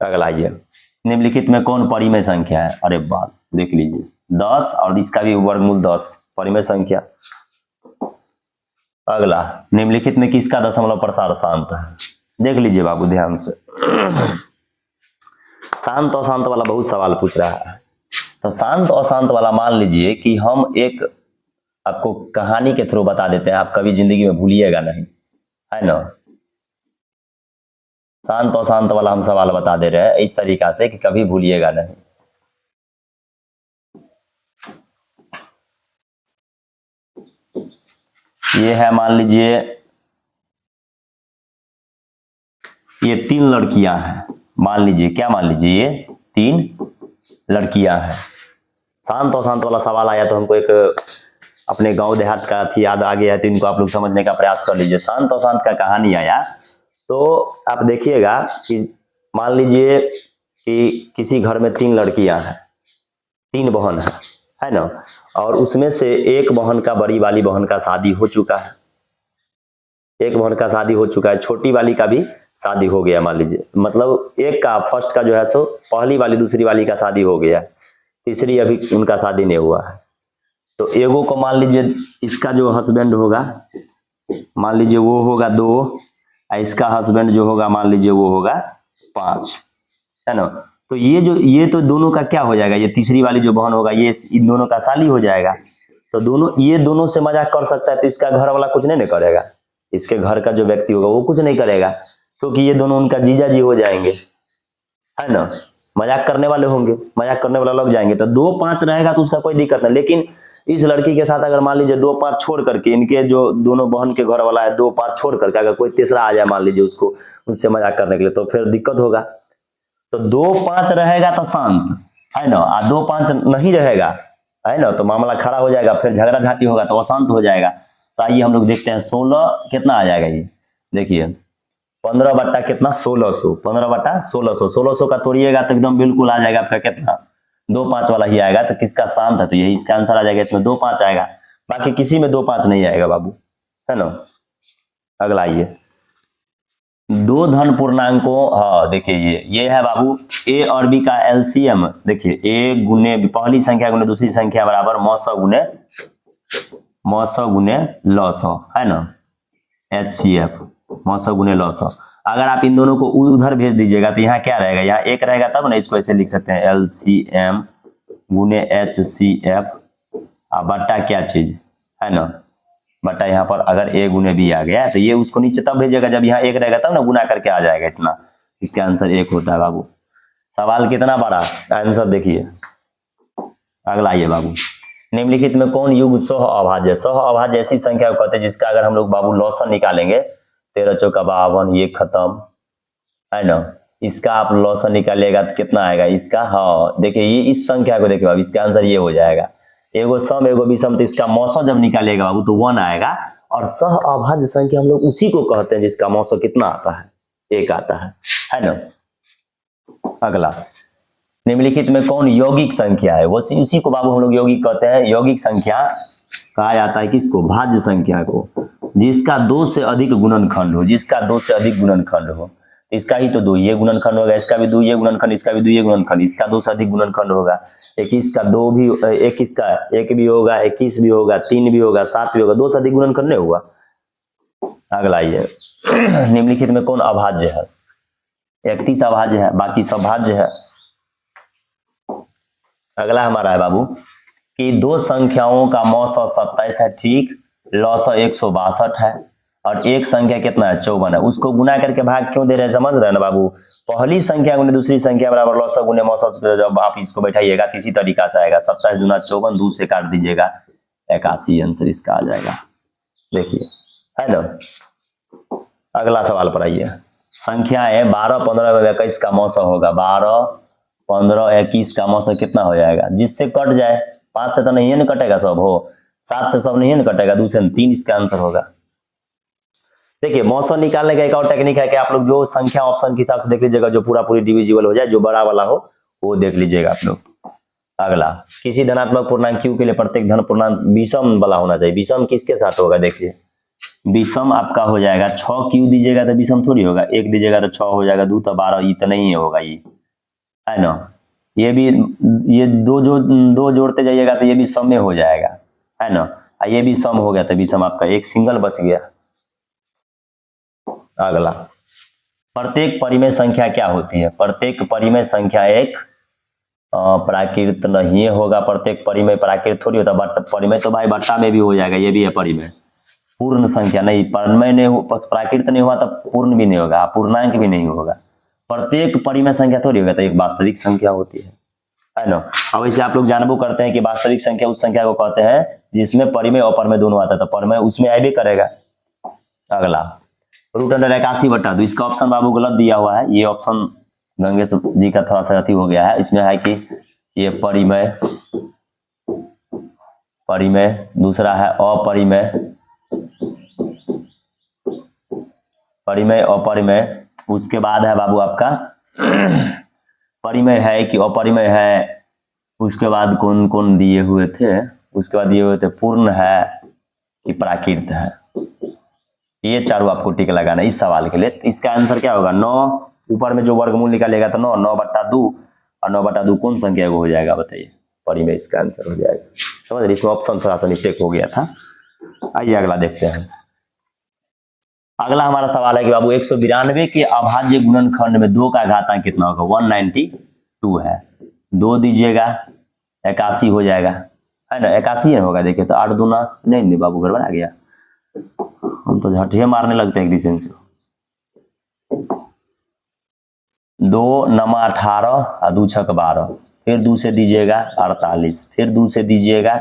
[SPEAKER 1] अगला आइए, निम्नलिखित में कौन परिमेय संख्या है? अरे बात देख लीजिए, 10 और इसका भी वर्गमूल 10 परिमेय संख्या। अगला, निम्नलिखित में किसका दशमलव प्रसार शांत है? देख लीजिए बाबू ध्यान से, शांत अशांत वाला बहुत सवाल पूछ रहा है। तो शांत अशांत वाला मान लीजिए कि हम एक आपको कहानी के थ्रू बता देते हैं, आप कभी जिंदगी में भूलिएगा नहीं, है ना। शांत अशांत वाला हम सवाल बता दे रहे हैं इस तरीका से कि कभी भूलिएगा नहीं। ये है, मान लीजिए ये 3 लड़कियां हैं, मान लीजिए, क्या मान लीजिए, ये 3 लड़कियां हैं। शांत अशांत वाला सवाल आया तो हमको एक अपने गांव देहात का याद आ गया, तो इनको आप लोग समझने का प्रयास कर लीजिए। शांत अशांत का कहानी आया तो आप देखिएगा कि मान लीजिए कि किसी घर में 3 लड़कियां हैं, 3 बहन है ना, और उसमें से एक बहन का, बड़ी वाली बहन का शादी हो चुका है, एक बहन का शादी हो चुका है, छोटी वाली का भी शादी हो गया, मान लीजिए, मतलब एक का, फर्स्ट का जो है सो पहली वाली दूसरी वाली का शादी हो गया, तीसरी अभी उनका शादी नहीं हुआ है। तो एगो को मान लीजिए इसका जो हस्बैंड होगा, मान लीजिए वो होगा 2, इसका हस्बैंड जो होगा मान लीजिए वो होगा 5, है ना। तो ये तो दोनों का क्या हो जाएगा, ये तीसरी वाली जो बहन होगा ये इन दोनों का साली हो जाएगा। तो ये दोनों से मजाक कर सकता है, तो इसका घर वाला कुछ नहीं करेगा, इसके घर का जो व्यक्ति होगा वो कुछ नहीं करेगा, क्योंकि ये दोनों उनका जीजा जी हो जाएंगे, है ना। मजाक करने वाले होंगे, मजाक करने वाला लग जाएंगे, तो 2 5 रहेगा तो उसका कोई दिक्कत नहीं। लेकिन इस लड़की के साथ अगर मान लीजिए 2 5 छोड़ करके, इनके जो दोनों बहन के घर वाला है 2 5 छोड़ करके अगर कोई तीसरा आ जाए मान लीजिए उसको, उससे मजाक करने के लिए, तो फिर दिक्कत होगा। तो 2 5 रहेगा तो शांत, है ना, और 2 5 नहीं रहेगा, है ना, तो मामला खड़ा हो जाएगा, फिर झगड़ा झाटी होगा तो अशांत हो जाएगा। तो आइए हम लोग देखते हैं 16 कितना आ जाएगा, ये देखिए 15 बट्टा कितना 1600, 15 बट्टा 1600, 1600 का तोड़िएगा तो एकदम बिल्कुल आ जाएगा आपका कितना, 2 5 वाला ही आएगा। तो किसका शांत है, तो यही इसका आंसर आ जाएगा, इसमें 2 5 आएगा, बाकी किसी में 2 5 नहीं आएगा बाबू, है ना। अगला आइए, 2 धन पूर्णांकों, हाँ देखिए ये है बाबू ए और बी का एलसीएम, देखिए ए गुने पहली संख्या गुने दूसरी संख्या बराबर मौसौ गुने लसौ, है ना, HCF, मौसौ गुने लसौ। अगर आप इन दोनों को उधर भेज दीजिएगा तो यहाँ क्या रहेगा, यहाँ एक रहेगा तब ना, इसको ऐसे लिख सकते हैं LCM गुने HCF बट्टा क्या चीज है ना, बट्टा यहाँ पर अगर A गुने B आ गया तो ये उसको नीचे तब भेजेगा जब यहाँ एक रहेगा तब ना, गुना करके आ जाएगा इतना, इसका आंसर 1 होता है बाबू। सवाल कितना बड़ा, आंसर देखिए। अगला ये बाबू, निम्नलिखित में कौन युग्म सह अभाज्य, सह अभाज्य ऐसी संख्या को कहते हैं जिसका अगर हम लोग बाबू लॉसन निकालेंगे 13 चौका 52, ये खत्म है ना, इसका आप लॉसन निकालिएगा तो कितना आएगा इसका, हाँ देखिए ये इस संख्या को देखिए बाबू, इसका आंसर ये हो जाएगा, एगो सम एगो विषम, तो इसका मौसम जब निकालिएगा बाबू तो 1 आएगा, और सह अभाज्य संख्या हम लोग उसी को कहते हैं जिसका मौसम कितना आता है, 1 आता है ना। अगला, निम्नलिखित में कौन यौगिक संख्या है, वो उसी को बाबू हम लोग यौगिक कहते हैं। यौगिक संख्या कहा जाता है किसको, भाज्य संख्या को, जिसका 2 से अधिक गुणनखंड हो, जिसका 2 से अधिक गुणनखंड हो, इसका ही तो 2 ये गुणनखंड होगा, इसका भी 2 ये गुणनखंड, इसका भी 2 ये गुणनखंड, इसका 2 से अधिक गुणनखंड होगा, 21 का 2 भी, 21 का 1 भी होगा, 21 भी होगा, 3 भी होगा, 7 भी होगा, 2 से अधिक गुणनखंड नहीं हुआ। अगला ये निम्नलिखित में कौन अभाज्य है, 31 अभाज्य है, बाकी सब भाज्य है। अगला हमारा है बाबू कि 2 संख्याओं का मौसा 27 है, ठीक, लौसा 162 है, और एक संख्या कितना है 54 है, उसको गुना करके भाग क्यों दे रहे हैं, समझ रहे हैं ना बाबू, पहली संख्या गुने दूसरी संख्या बराबर लौसा गुने मौसा, जब आप इसको बैठाइएगा तो इसी तरीका से आएगा, 27 दूना 54, 2 से काट दीजिएगा 81, आंसर इसका आ जाएगा, देखिए है ना। अगला सवाल पर आइए, संख्या है 12, 15 और 21 का मौसा होगा, 12, 15, 21 का मौसा कितना हो जाएगा, जिससे कट जाए, 5 से तो नहीं है ना कटेगा सब, हो 7 से सब नहीं है ना कटेगा, 2 से 3, इसका आंसर होगा। देखिए मौसम निकालने का एक और टेक्निक है कि आप लोग जो संख्या ऑप्शन के हिसाब से देख लीजिएगा, जो पूरा पूरी डिविजिबल हो जाए, जो बड़ा वाला हो वो देख लीजिएगा आप लोग। अगला, किसी धनात्मक पूर्णांक q के लिए प्रत्येक धन पूर्णांक विषम वाला होना चाहिए, विषम किसके साथ होगा, देखिए विषम आपका हो जाएगा 6q दीजिएगा तो विषम थोड़ी होगा, 1 दीजिएगा तो 6 हो जाएगा, 2 तो 12, ये तो नहीं होगा, ये है ना, ये भी, ये दो जोड़ते जाइएगा तो ये भी सम में हो जाएगा, है ना, ये भी सम हो गया तो विषम आपका एक सिंगल बच गया। अगला, प्रत्येक परिमेय संख्या क्या होती है, प्रत्येक परिमेय संख्या एक प्राकृत नहीं होगा, प्रत्येक परिमेय प्राकृत थोड़ी होता, बट परिमेय तो भाई बट्टा में भी हो जाएगा, ये भी है परिमेय, पूर्ण संख्या नहीं, परिमेय नहीं हो, प्राकृत नहीं हुआ तो पूर्ण भी नहीं होगा, पूर्णांक भी नहीं होगा, प्रत्येक परिमेय संख्या थोड़ी होगा, तो एक वास्तविक संख्या होती है ना। अब ऐसे आप लोग जानबो करते हैं कि वास्तविक संख्या उस संख्या को कहते हैं जिसमें परिमेय और अपरिमेय दोनों आता है, तो परिमेय उसमें आए भी करेगा। अगला, √81/2, इसका ऑप्शन बाबू गलत दिया हुआ है, ये ऑप्शन गंगेश जी का थोड़ा सा अति हो गया है, इसमें है कि ये परिमेय, परिमेय, दूसरा है अपरिमेय, परिमेय अपरिमेय, उसके बाद है बाबू आपका परिमेय है कि अपरिमेय है, उसके बाद कौन कौन दिए हुए थे, उसके बाद दिए हुए थे पूर्ण है कि प्राकृत है, ये चारों आपको टिक लगाना इस सवाल के लिए। तो इसका आंसर क्या होगा, 9, ऊपर में जो वर्गमूल निकालेगा तो 9, 9/2, और 9/2 कौन संख्या को हो जाएगा बताइए, परिमेय इसका आंसर हो जाएगा, समझ रहे, इसमें ऑप्शन थोड़ा सा मिस्टेक हो गया था। आइए अगला देखते हैं। अगला हमारा सवाल है कि बाबू 192 के अभाज्य गुणनखंड में 2 का घातांक कितना होगा, 192 है, 2 दीजिएगा 81 हो जाएगा, है ना, 81 होगा, देखिए तो 8 दूना नहीं बाबू गड़बड़ आ गया, हम तो झटिया मारने लगते हैं एक दिशा से, 2 9 18 और 2 6 12, फिर 2 से दीजिएगा 48, फिर 2 से दीजिएगा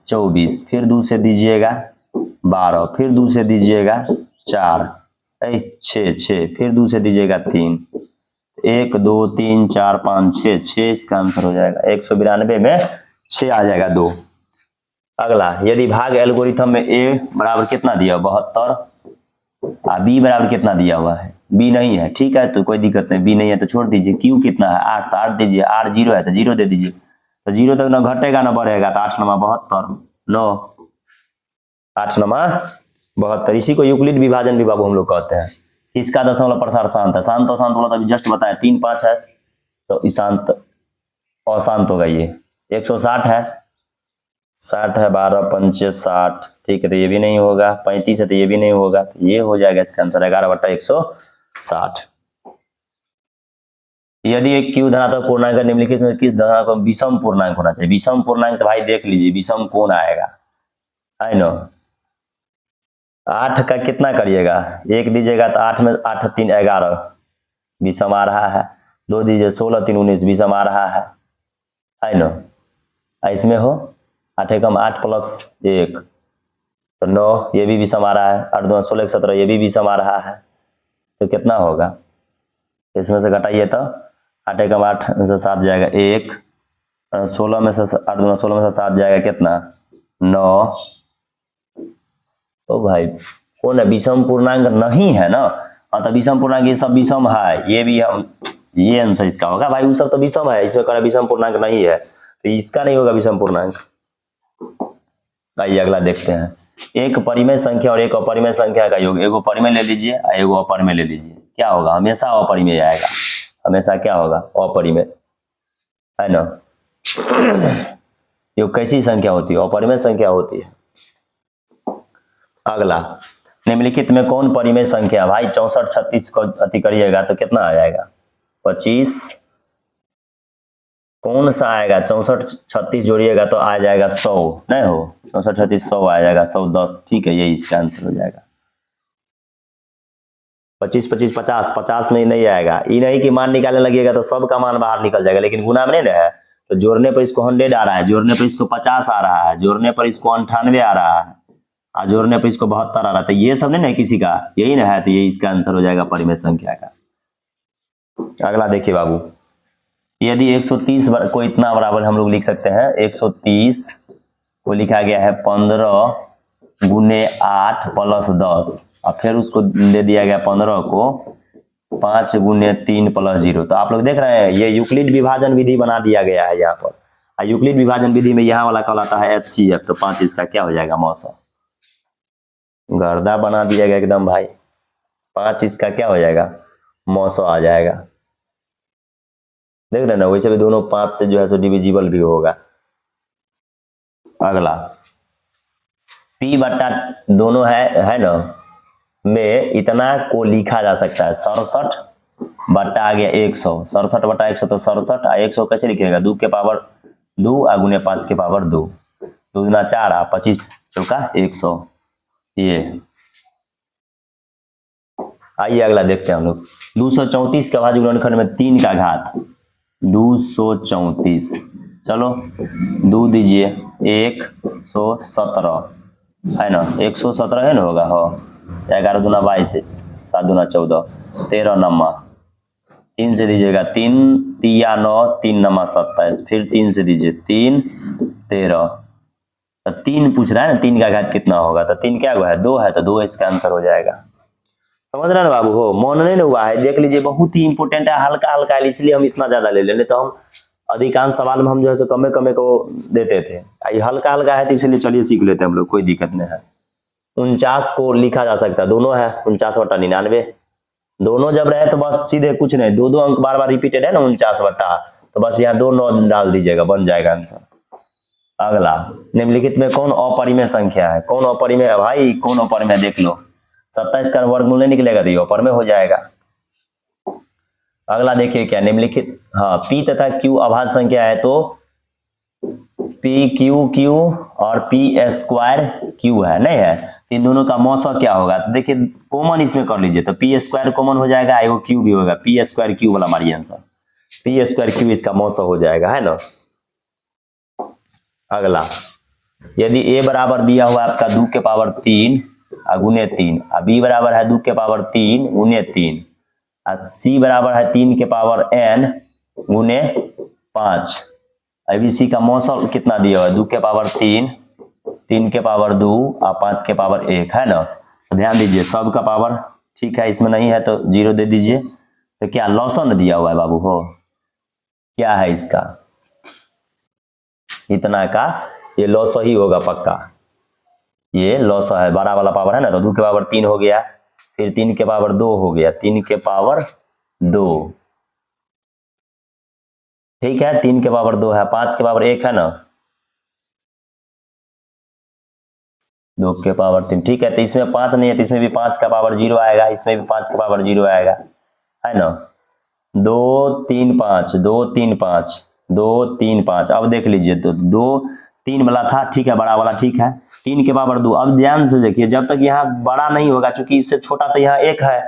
[SPEAKER 1] 24, फिर 2 से दीजिएगा 12, फिर 2 से दीजिएगा 4, 6, फिर 2 से दीजिएगा 3, 1 2 3 4 5 6, इसका आंसर हो जाएगा 192 में 6 आ जाएगा 2। अगला, यदि भाग एल्गोरिथम में a बराबर कितना दिया 72 और b बराबर कितना दिया हुआ है, b नहीं है, ठीक है, तो कोई दिक्कत नहीं, b नहीं है तो छोड़ दीजिए, q कितना है 8, तो 8 दीजिए, r 0 है तो 0 दे दीजिए, तो 0 तक ना घटेगा ना बढ़ेगा, तो 8 9 72, 9 8 9 72, इसी को यूक्लिड विभाजन भी बाबू हम लोग कहते हैं। इसका दशमलव प्रसार शांत है, शांत और शांत वाला तो जस्ट बताया 3 5 है, तो ईशांत और शांत होगा, ये 160 है, 60 है, 12 5 60, ठीक है, तो ये भी नहीं होगा, 35 है तो ये भी नहीं होगा, तो ये हो जाएगा इसका आंसर 11/160, 60। यदि एक क्यू धनात्मक पूर्णांक है निम्नलिखित में किस धनात्मक विषम पूर्णांक होना चाहिए? विषम पूर्णांक तो भाई देख लीजिए विषम कौन आएगा, है ना। 8 का कितना करिएगा, 1 दीजिएगा तो 8 में 8 3 11 विषम आ रहा है, 2 दीजिए 16 3 19 विषम आ रहा है ना। इसमें हो 8 एकम 8 प्लस 1 तो 9, ये भी विषम आ रहा है, 8 2 16 17 ये भी विषम आ रहा है, तो कितना होगा, इसमें से घटाइए तो 8 एकम 8 में से 7 जाएगा 1, 16 में से 8 2 16 में से 7 जाएगा कितना 9। तो भाई कौन है, विषम पूर्णांक नहीं है ना। हाँ तो विषम पूर्णांक ये सब विषम है, ये भी हम, ये आंसर इसका होगा भाई, वो सब तो विषम है, इसमें कह विषम पूर्णांक नहीं है तो इसका नहीं होगा विषम पूर्णांक। आइए अगला देखते हैं, एक परिमेय संख्या और एक अपरिमेय संख्या का योग, एगो परिमेय ले लीजिए और एगो अपरिमेय ले लीजिए, क्या होगा, हमेशा अपरिमेय आएगा, हमेशा क्या होगा अपरिमेय, है ना। योग कैसी संख्या होती है, अपरिमेय संख्या होती है। अगला, निम्नलिखित में कौन परिमेय संख्या, भाई 64 36 को अति करिएगा तो कितना आ जाएगा 25, कौन सा आएगा 64 36 जोड़िएगा तो आ जाएगा 100, नहीं हो 64 36 100 आ जाएगा, 100 10, ठीक है यही इसका आंसर हो जाएगा। 25 25 50 50 में नहीं आएगा, ये नहीं कि मान निकालने लगिएगा तो सब का मान बाहर निकल जाएगा, लेकिन गुना में नहीं ना है, तो जोड़ने पर इसको 100 आ रहा है, जोड़ने पर इसको 50 आ रहा है, जोड़ने पर इसको 98 आ रहा है, और जोड़ने पर इसको 72 आ रहा है, तो ये सब नहीं है किसी का, यही ना है, तो यही इसका आंसर हो जाएगा परिमेय संख्या का। अगला देखिए बाबू, यदि 130 को इतना बराबर हम लोग लिख सकते हैं, 130 को लिखा गया है 15 गुने 8 प्लस 10, और फिर उसको दे दिया गया 15 को 5 गुने 3 प्लस 0, तो आप लोग देख रहे हैं ये यूक्लिड विभाजन विधि बना दिया गया है यहाँ पर, और यूक्लिड विभाजन विधि में यहाँ वाला कहलाता है HCF, तो 5 इसका क्या हो जाएगा मौसा, गर्दा बना दिया गया एकदम भाई, 5 इसका क्या हो जाएगा मौसा आ जाएगा, देख रहे ना, वैसे भी दोनों 5 से जो है सो डिविजिबल भी होगा। अगला, P बट्टा दोनों है ना में इतना को लिखा जा सकता है 67 बट्टा आ गया 100, 67 बट्टा 100 तो 67, 100 कैसे लिखिएगा 2 के पावर 2 गुने 5 के पावर 2, 2 गुना 4 25 चौका 100, ये। आइए अगला देखते हैं हम लोग, 234 का भाज्य गुणनखंड में 3 का घात 234, चलो 2 दीजिए 117 है ना, 117 है ना होगा, हो 11 दूना 22 7 दूना 14 13 नमा, 3 से दीजिएगा 3 तिया 9 3 नमा 27, फिर 3 से दीजिए 3 13, तो 3 पूछ रहा है ना 3 का घात कितना होगा, तो 3 क्या है 2 है, तो 2 इसका आंसर हो जाएगा। समझ रहे ना बाबू, हो मन नहीं ना हुआ है, देख लीजिए बहुत ही इंपोर्टेंट है, हल्का हल्का है इसलिए हम इतना ज्यादा ले लेते, तो हम अधिकांश सवाल में हम जो है कमे कमे को देते थे, ये हल्का हल्का है तो इसलिए चलिए सीख लेते हैं हम लोग, कोई दिक्कत नहीं है। 49 को लिखा जा सकता है, दोनों है 49 बट्टा 99, दोनों जब रहे तो बस सीधे कुछ नहीं, दो अंक बार बार रिपीटेड है ना 49 बट्टा, तो बस यहाँ 2 9 डाल दीजिएगा, बन जाएगा आंसर। अगला, निम्नलिखित में कौन अपरिमेय संख्या है, कौन अपरिमेय है भाई, कौन अपरिमेय देख लो, 27 का वर्गमूल नहीं निकलेगा तो ये अपरिमेय हो जाएगा। अगला देखिए क्या निम्नलिखित, हाँ P तथा Q अभाज्य संख्या है, तो P Q और P स्क्वायर Q है, नहीं है, इन दोनों का मौसा क्या होगा, तो देखिए कॉमन इसमें कर लीजिए, तो P स्क्वायर कॉमन हो जाएगा, एगो Q भी होगा, P स्क्वायर Q वाला हमारी आंसर, P स्क्वायर Q इसका मौसा हो जाएगा, है ना। अगला, यदि A बराबर दिया हुआ आपका 2 के पावर 3 गुने 3, B बराबर है 2 के पावर 3 गुने 3, C बराबर है 3 के पावर n गुने 5, अभी C का मौसल कितना दिया हुआ है 2 के पावर 3 3 के पावर 2 और 5 के पावर 1, है ना। तो ध्यान दीजिए सब का पावर ठीक है, इसमें नहीं है तो 0 दे दीजिए, तो क्या लॉसन दिया हुआ है बाबू, हो क्या है इसका, इतना का ये लॉस ही होगा पक्का, ये लॉस है, बड़ा वाला पावर है ना, तो 2 के पावर 3 हो गया, फिर 3 के पावर 2 हो गया, 3 के पावर 2, ठीक है 3 के पावर 2 है, 5 के पावर 1 है ना, 2 के पावर 3, ठीक है, तो इसमें 5 नहीं है तो इसमें भी 5 का पावर 0 आएगा, इसमें भी 5 का पावर 0 आएगा, है ना। 2 3 5 2 3 5 2 3 5। अब देख लीजिए तो 2 3 वाला था, ठीक है, बड़ा वाला ठीक है, 3 के बराबर 2। अब ध्यान से देखिए, जब तक यहाँ बड़ा नहीं होगा, क्योंकि इससे छोटा तो यहाँ 1 है,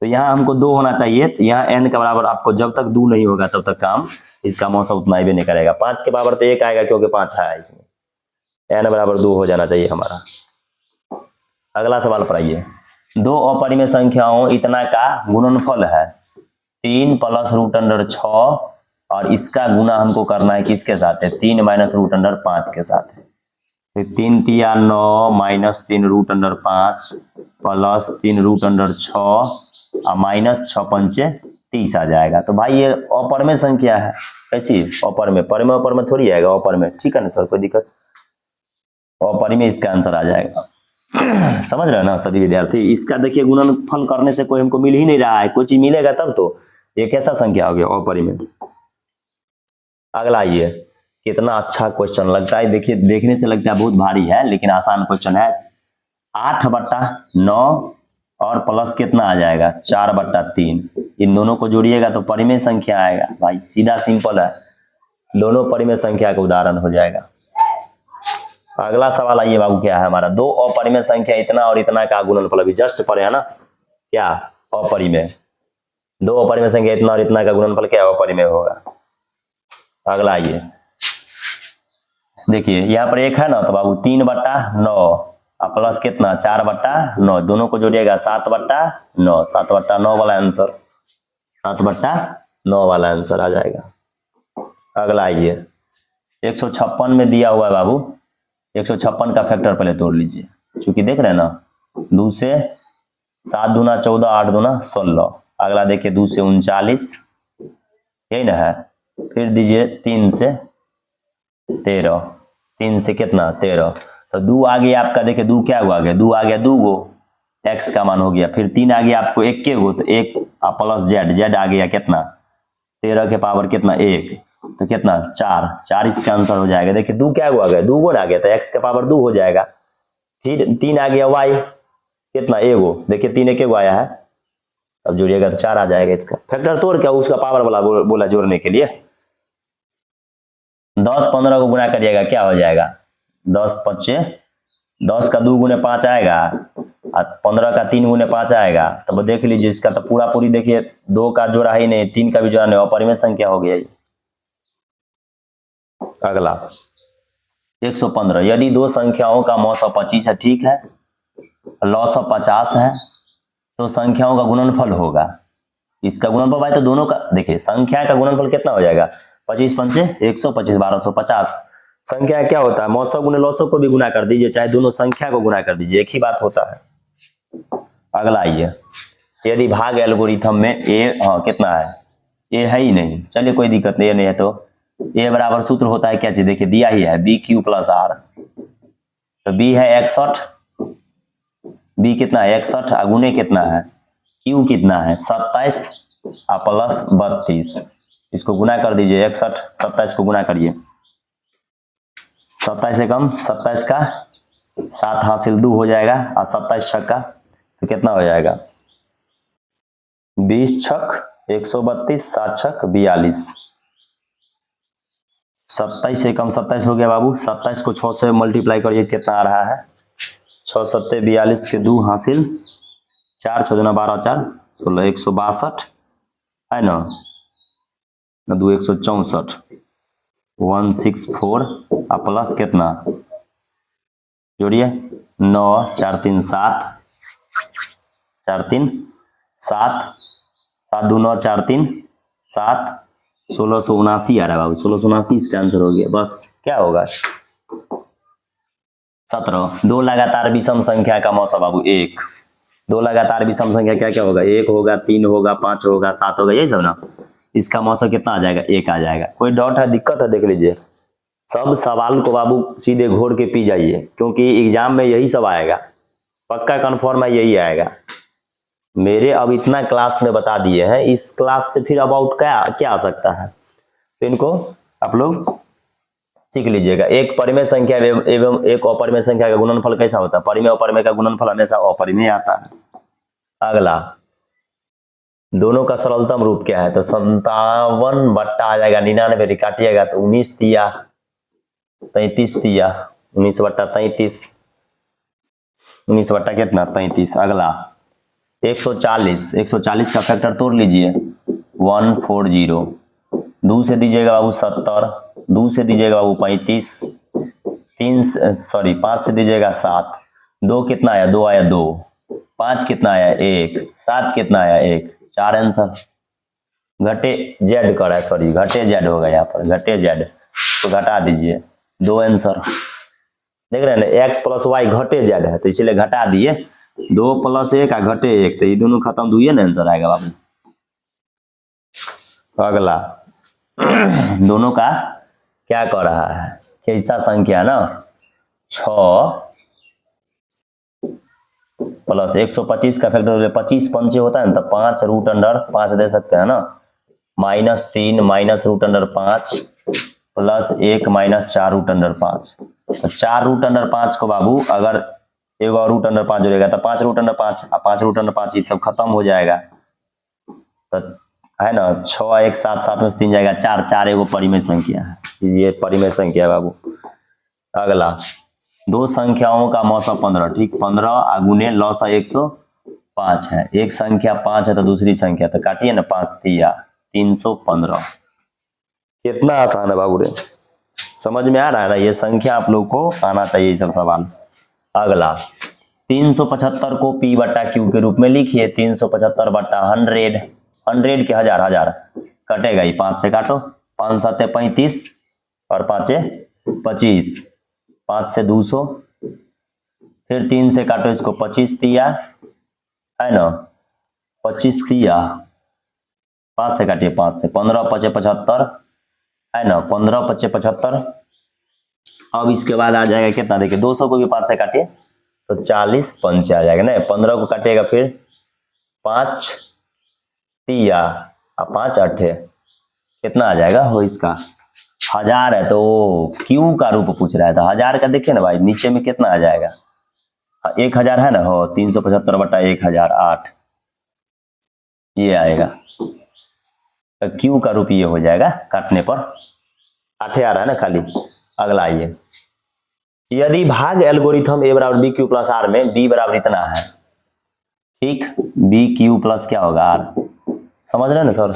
[SPEAKER 1] तो यहाँ हमको 2 होना चाहिए, तो यहाँ n के बराबर आपको जब तक 2 नहीं होगा तब तक काम इसका मौसा उतना ही भी नहीं करेगा। 5 के बराबर तो 1 आएगा, क्योंकि 5 है इसमें, n बराबर 2 हो जाना चाहिए हमारा। अगला सवाल पर आइए। 2 अपरिमेय संख्याओं इतना का गुणनफल है 3 प्लस रूट अंडर 6, और इसका गुना हमको करना है किसके साथ है, 3 माइनस रूट अंडर 5 के साथ है। फिर 3 तिया 9 minus 3 root under 5 plus 3 root under 6 और माइनस 6 पंचे 30 आ जाएगा। तो भाई ये अपरिमेय संख्या है, कैसी अपरिमेय, परिमेय अपरिमेय थोड़ी आएगा, अपरिमेय, ठीक है ना सर, कोई दिक्कत, अपरिमेय इसका आंसर आ जाएगा। समझ रहे हैं ना सभी विद्यार्थी। इसका देखिए गुणनफल करने से कोई हमको मिल ही नहीं रहा है, कोई चीज मिलेगा तब तो। ये कैसा संख्या हो गया, अपरिमेय। अगला ये कितना अच्छा क्वेश्चन लगता है, देखिए देखने से लगता है बहुत भारी है, लेकिन आसान क्वेश्चन है। 8/9 और प्लस कितना आ जाएगा 4/3, इन दोनों को जोड़िएगा तो परिमेय संख्या आएगा। भाई सीधा सिंपल है, दोनों परिमेय संख्या का उदाहरण हो जाएगा। अगला सवाल आइए बाबू, क्या है हमारा, 2 अपरिमेय संख्या इतना और इतना का गुणनफल, अभी जस्ट पढ़े है ना, क्या अपरिमेय, 2 अपरिमेय संख्या इतना और इतना का गुणनफल क्या अपरिमेय होगा। अगला आइए, देखिए यहाँ पर 1 है ना, तो बाबू 3/9 और प्लस कितना 4/9, दोनों को जोड़िएगा 7/9, 7/9 वाला आंसर, 7/9 वाला आंसर आ जाएगा। अगला आइए, 156 में दिया हुआ है बाबू, 156 का फैक्टर पहले तोड़ लीजिए, क्योंकि देख रहे हैं ना, 2 से 7 दूना 14, 8 दूना 16। अगला देखिए 2 से 39, यही ना है। फिर दीजिए 3 से 13, 3 से कितना 13, तो 2 आ गया आपका, देखिए 2 क्या हुआ, 2 आ गया 2 गो, x का मान हो गया। फिर 3 आ गया आपको 1 के गो, तो 1 प्लस z आ गया कितना 13 के पावर कितना 1, तो कितना 4 इसका आंसर हो जाएगा। देखिए 2 क्या हुआ, 2 गुना आ गया, तो x के पावर 2 हो जाएगा। फिर 3 आ गया y कितना 1 गो, देखिए 3 1 आया है, अब जोड़िएगा तो 4 आ जाएगा। इसका फैक्टर तोड़ क्या उसका पावर वाला बोला जोड़ने के लिए। 10 15 को गुना करिएगा, क्या हो जाएगा 10 5 10 का 2 गुने 5 आएगा, और 15 का 3 गुने 5 आएगा। तब देख लीजिए इसका तो पूरा पूरी, देखिए 2 का जोड़ा ही नहीं, 3 का भी जोड़ा नहीं, अपरिमेय संख्या हो गया। अगला 115, यदि 2 संख्याओं का मौसा 25 है, ठीक है, लॉसा 50 है, तो संख्याओं का गुणनफल होगा। इसका गुणनफल भाई तो दोनों का, देखिए संख्या का गुणनफल कितना हो जाएगा 25 पंचे 125 1250। संख्या क्या होता है, मौसों गुने लॉसों को भी गुना कर दीजिए, चाहे दोनों संख्या को गुना कर दीजिए, एक ही बात होता है। अगला आइए, यदि भाग एल्गोरिथम में ए कितना है, ए है ही नहीं, चलिए कोई दिक्कत नहीं, नहीं है तो ए बराबर सूत्र होता है क्या चीज, देखिए दिया ही है BQ प्लस R, तो B है 61, B कितना है 61, अगुने कितना है Q कितना है 27 और प्लस 32, इसको गुना कर दीजिए, 61 27 को गुना करिए, 27 से कम 27 का 7 हासिल 2 हो जाएगा, और 27 छक्का तो कितना हो जाएगा 20 छक 132, 7 छक 42, 27 से कम 27 हो गया बाबू। 27 को 6 से मल्टीप्लाई करिए, कितना आ रहा है 6 7 42 के 2 हासिल 4 6 12 4 16 162 है ना, 2 164 164 और प्लस कितना जोड़िए 9 4 3 7 4 3 7 7 2 9 4 3 7 1679 आ रहा है बाबू, 1679 इसका आंसर हो गया। बस क्या होगा 17। 2 लगातार विषम संख्या का मौसा बाबू 1, 2 लगातार विषम संख्या क्या क्या होगा, 1 होगा 3 होगा 5 होगा 7 होगा, यही सब ना। इसका मौसा कितना आ जाएगा 1 आ जाएगा। कोई डाउट है, दिक्कत है, देख लीजिए सब सवाल को बाबू सीधे घोर के पी जाइए, क्योंकि एग्जाम में यही सब आएगा, पक्का कन्फर्म है यही आएगा। मेरे अब इतना क्लास में बता दिए हैं, इस क्लास से फिर अबाउट क्या आ सकता है, तो इनको आप लोग सीख लीजिएगा। एक परिमेय संख्या एवं एक अपरिमेय संख्या का गुणनफल कैसा होता है, परिमेय अपरिमेय का गुणनफल हमेशा अपरिमेय आता है। अगला दोनों का सरलतम रूप क्या है? तो 57 बट्टा आ जाएगा 99, काटिएगा तो 19 तिया 33 तिया 19 बट्टा 33, 19 बट्टा कितना 33। अगला 140, 140 का फैक्टर तोड़ लीजिए 140, 2 से दीजिएगा बाबू 70, 2 से दीजिएगा बाबू 35, 5 से दीजिएगा 7, 2 कितना आया 2 आया 2, 5 कितना आया 1, 7 कितना आया 1, 4 आंसर। घटे जेड कर रहा है, सॉरी घटे जेड होगा यहाँ पर, घटे जेड तो घटा दीजिए 2 आंसर। देख रहे हैं ना एक्स प्लस वाई घटे जेड है तो इसलिए घटा दिए 2 + 1 घटे 1, तो ये दोनों खत्म, 2 ना आंसर आएगा बाबू। अगला दोनों का क्या कर रहा है, कैसा संख्या ना 6 प्लस 125 का फैक्टर 25 पंचे होता है ना, तो 5√5 दे सकते हैं ना, -3 -√5 प्लस 1 -4√5, तो 4√5 को बाबू अगर एक और √5 जोड़ेगा तो 5√5 और 5√5 ये सब खत्म हो जाएगा, तो है ना 6 1 7 7 में 3 जाएगा 4, 4 एगो परिमेय संख्या है, ये परिमेय संख्या है बाबू। अगला दो संख्याओं का मौसा 15, ठीक 15 गुने लौसा 105 है, एक संख्या 5 है तो दूसरी संख्या, तो काटिए ना 5 तिया 315। कितना आसान है बाबू रे, समझ में आ रहा है ना, ये संख्या आप लोग को आना चाहिए ये सब सवाल। अगला 375 को P बट्टा Q के रूप में लिखिए, 375 बट्टा 100, 100 के 1000 1000 कटेगा ही, 5 से काटो, 5 7 35 और 5 25, 5 से 200, फिर 3 से काटो इसको 25 तिया है ना, 25 तिया 5 से काटिए 5 से, 15 5 75 है ना, 15 5 75। अब इसके बाद आ जाएगा कितना, देखिए 200 को भी 5 से काटिए तो 40 पंचे आ जाएगा ना, 15 को काटिएगा फिर 5 तिया और 5 8 कितना आ जाएगा हो, इसका 1000 है तो क्यू का रूप पूछ रहा है, तो 1000 का देखिए ना भाई नीचे में कितना आ जाएगा, 1000 है ना हो, 375 बटा 1000 8 ये आएगा, तो क्यू का रूप ये हो जाएगा, काटने पर 8 आ रहा है ना खाली। अगला आइए, यदि भाग एल्गोरिथम A बराबर BQ प्लस R में B बराबर इतना है, ठीक BQ प्लस क्या होगा R, समझ रहे हैं ना सर।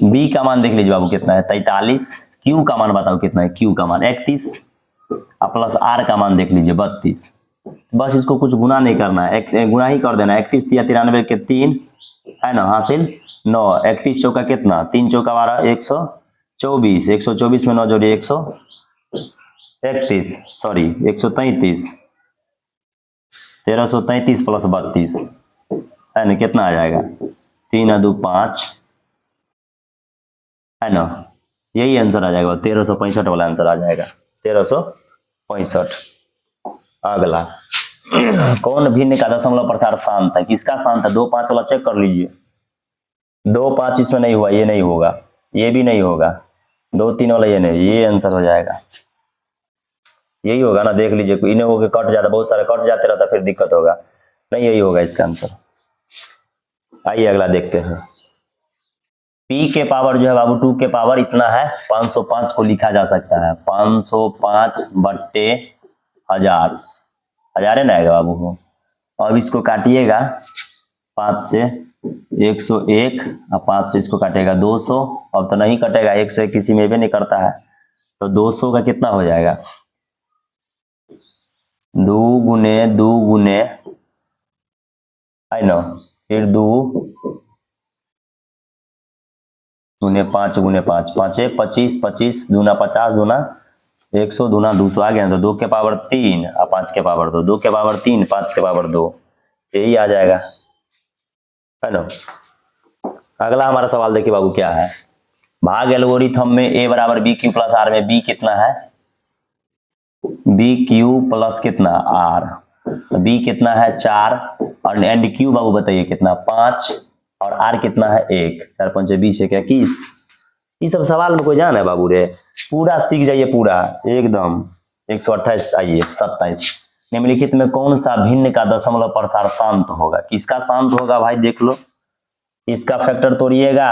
[SPEAKER 1] B का मान देख लीजिए बाबू कितना है 43, Q का मान बताओ कितना है, Q का मान 31 और प्लस R का मान देख लीजिए 32, बस इसको कुछ गुना नहीं करना है, गुना ही कर देना है, 31 तिया 93 के 3 है ना, हासिल 9, 31 चौका कितना 3 चौका 12 124, 124 में 9 जोड़िए 131 सॉरी 133, 1333 प्लस 32 है ना, कितना आ जाएगा 3 2 5 है ना, यही आंसर आ जाएगा 1365 वाला आंसर आ जाएगा 1365। अगला कौन भिन्न का दशमलव प्रसार शांत है, किसका शांत है, 2 5 वाला चेक कर लीजिए, 2 5 इसमें नहीं हुआ, ये नहीं होगा, ये भी नहीं होगा, 2 3 वाला ये नहीं, ये आंसर हो जाएगा, यही होगा ना, देख लीजिए इन्हें होके कट जाता, बहुत सारे कट जाते रहता फिर दिक्कत होगा, नहीं यही होगा इसका आंसर। आइए अगला देखते हैं, P के पावर जो है बाबू 2 के पावर इतना है, 505 को लिखा जा सकता है 505 बट्टे 1000, 1000 है ना आएगा बाबू को। अब इसको काटिएगा 5 से 101 और 5 से इसको काटेगा 200, अब तो नहीं कटेगा, 101 किसी में भी नहीं करता है, तो 200 का कितना हो जाएगा 2 गुने है ना, फिर 2 गुने 5 गुने 5 5 25 25 दूना 50 दूना 100 दूना 200 आ गया, तो 2 के पावर 3 और 5 के पावर 2, 2 के पावर 3 5 के पावर 2, यही आ जाएगा है ना। अगला हमारा सवाल देखिए बाबू क्या है, भाग एल्गोरिथम में A बराबर BQ प्लस R में B कितना है, BQ प्लस कितना R, B कितना है 4 और एंड Q बाबू बताइए कितना 5 और R कितना है 1, 4 5 20 1 21। ये सब सवाल में कोई जान है बाबू रे, पूरा सीख जाइए पूरा एकदम। 128 आइए 27, निम्नलिखित में कौन सा भिन्न का दशमलव प्रसार शांत होगा? किसका शांत होगा भाई देख लो, इसका फैक्टर तोड़िएगा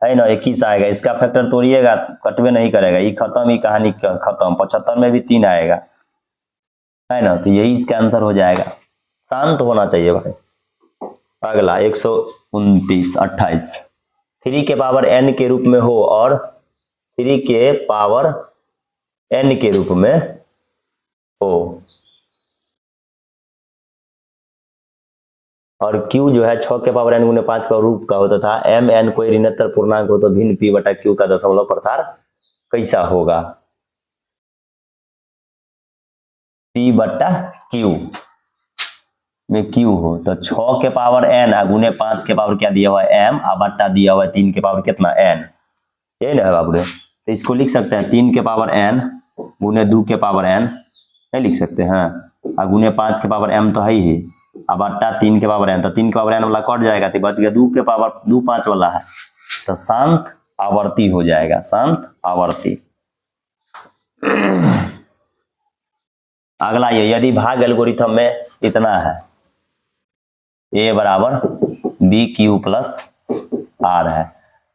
[SPEAKER 1] है ना 21 आएगा, इसका फैक्टर तोड़िएगा कटवे नहीं करेगा, ये खत्म, ही कहानी खत्म। 75 में भी 3 आएगा है ना, तो यही इसका आंसर हो जाएगा, शांत होना चाहिए भाई। अगला 129 28 3 के पावर n के रूप में हो और 3 के पावर n के रूप में हो और q जो है 6 के पावर n गुने 5 का रूप का होता था, m n कोई ऋणात्मक पूर्णांक हो तो भिन्न p बटा q का दशमलव प्रसार कैसा होगा? p बटा q में q हो तो 6 के पावर n गुने 5 के पावर क्या दिया हुआ है m, बटा दिया हुआ है 3 के पावर कितना n, यही ना है बाबू रे। तो इसको लिख सकते हैं 3 के पावर n गुने 2 के पावर n, नहीं लिख सकते हैं, गुने 5 के पावर m तो है ही, बटा 3 के पावर n, तो 3 के पावर n वाला कट जाएगा तो बच गया 2 के पावर 2 5 वाला है, तो शांत आवर्ती हो जाएगा, शांत आवर्ती। अगला ये यदि भाग एल्गोरिथम में इतना है a बराबर बी क्यू प्लस आर है,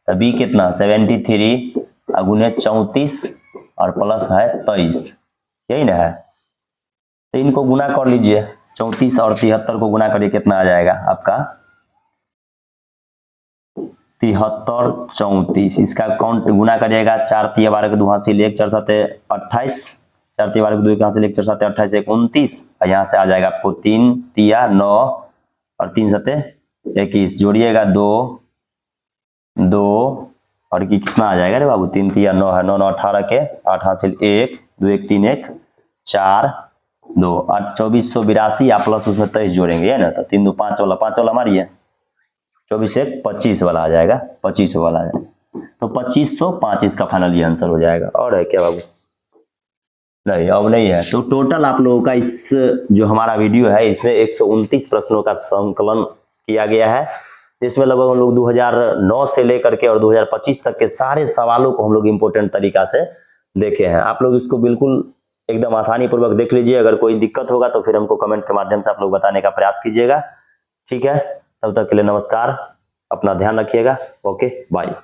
[SPEAKER 1] तो b कितना 73 गुने 34 और प्लस है 23, यही ना है। तो इनको गुना कर लीजिए, 34 और 73 को गुना करिए, कितना आ जाएगा आपका 73 34, इसका काउंट गुना करिएगा 4 तिया 12 के 2 हासिल 1 4 7 28, 4 तिया 12 के 2 हासिल 1 4 7 28 1 29, और यहाँ से आ जाएगा आपको 3 तिया 9 और 3 7 21, जोड़िएगा 2 2 और कितना आ जाएगा रे बाबू, 3 तिया 9 है, 9 9 18 के 8 हासिल 1 2 1 3 1 4 2 8 2482 या प्लस उसमें 23 जोड़ेंगे है ना, तो 3 2 5 वाला मारिए, 24 1 25 वाला आ जाएगा, 25 वाला आ जाएगा, तो 2505 इसका फाइनल ये आंसर हो जाएगा। और है क्या बाबू? नहीं, अब नहीं है। तो टोटल आप लोगों का इस जो हमारा वीडियो है इसमें 129 प्रश्नों का संकलन किया गया है, जिसमें लगभग हम लोग 2009 से लेकर के और 2025 तक के सारे सवालों को हम लोग इम्पोर्टेंट तरीका से देखे हैं। आप लोग इसको बिल्कुल एकदम आसानी पूर्वक देख लीजिए, अगर कोई दिक्कत होगा तो फिर हमको कमेंट के माध्यम से आप लोग बताने का प्रयास कीजिएगा, ठीक है। तब तक के लिए नमस्कार, अपना ध्यान रखिएगा, ओके बाय।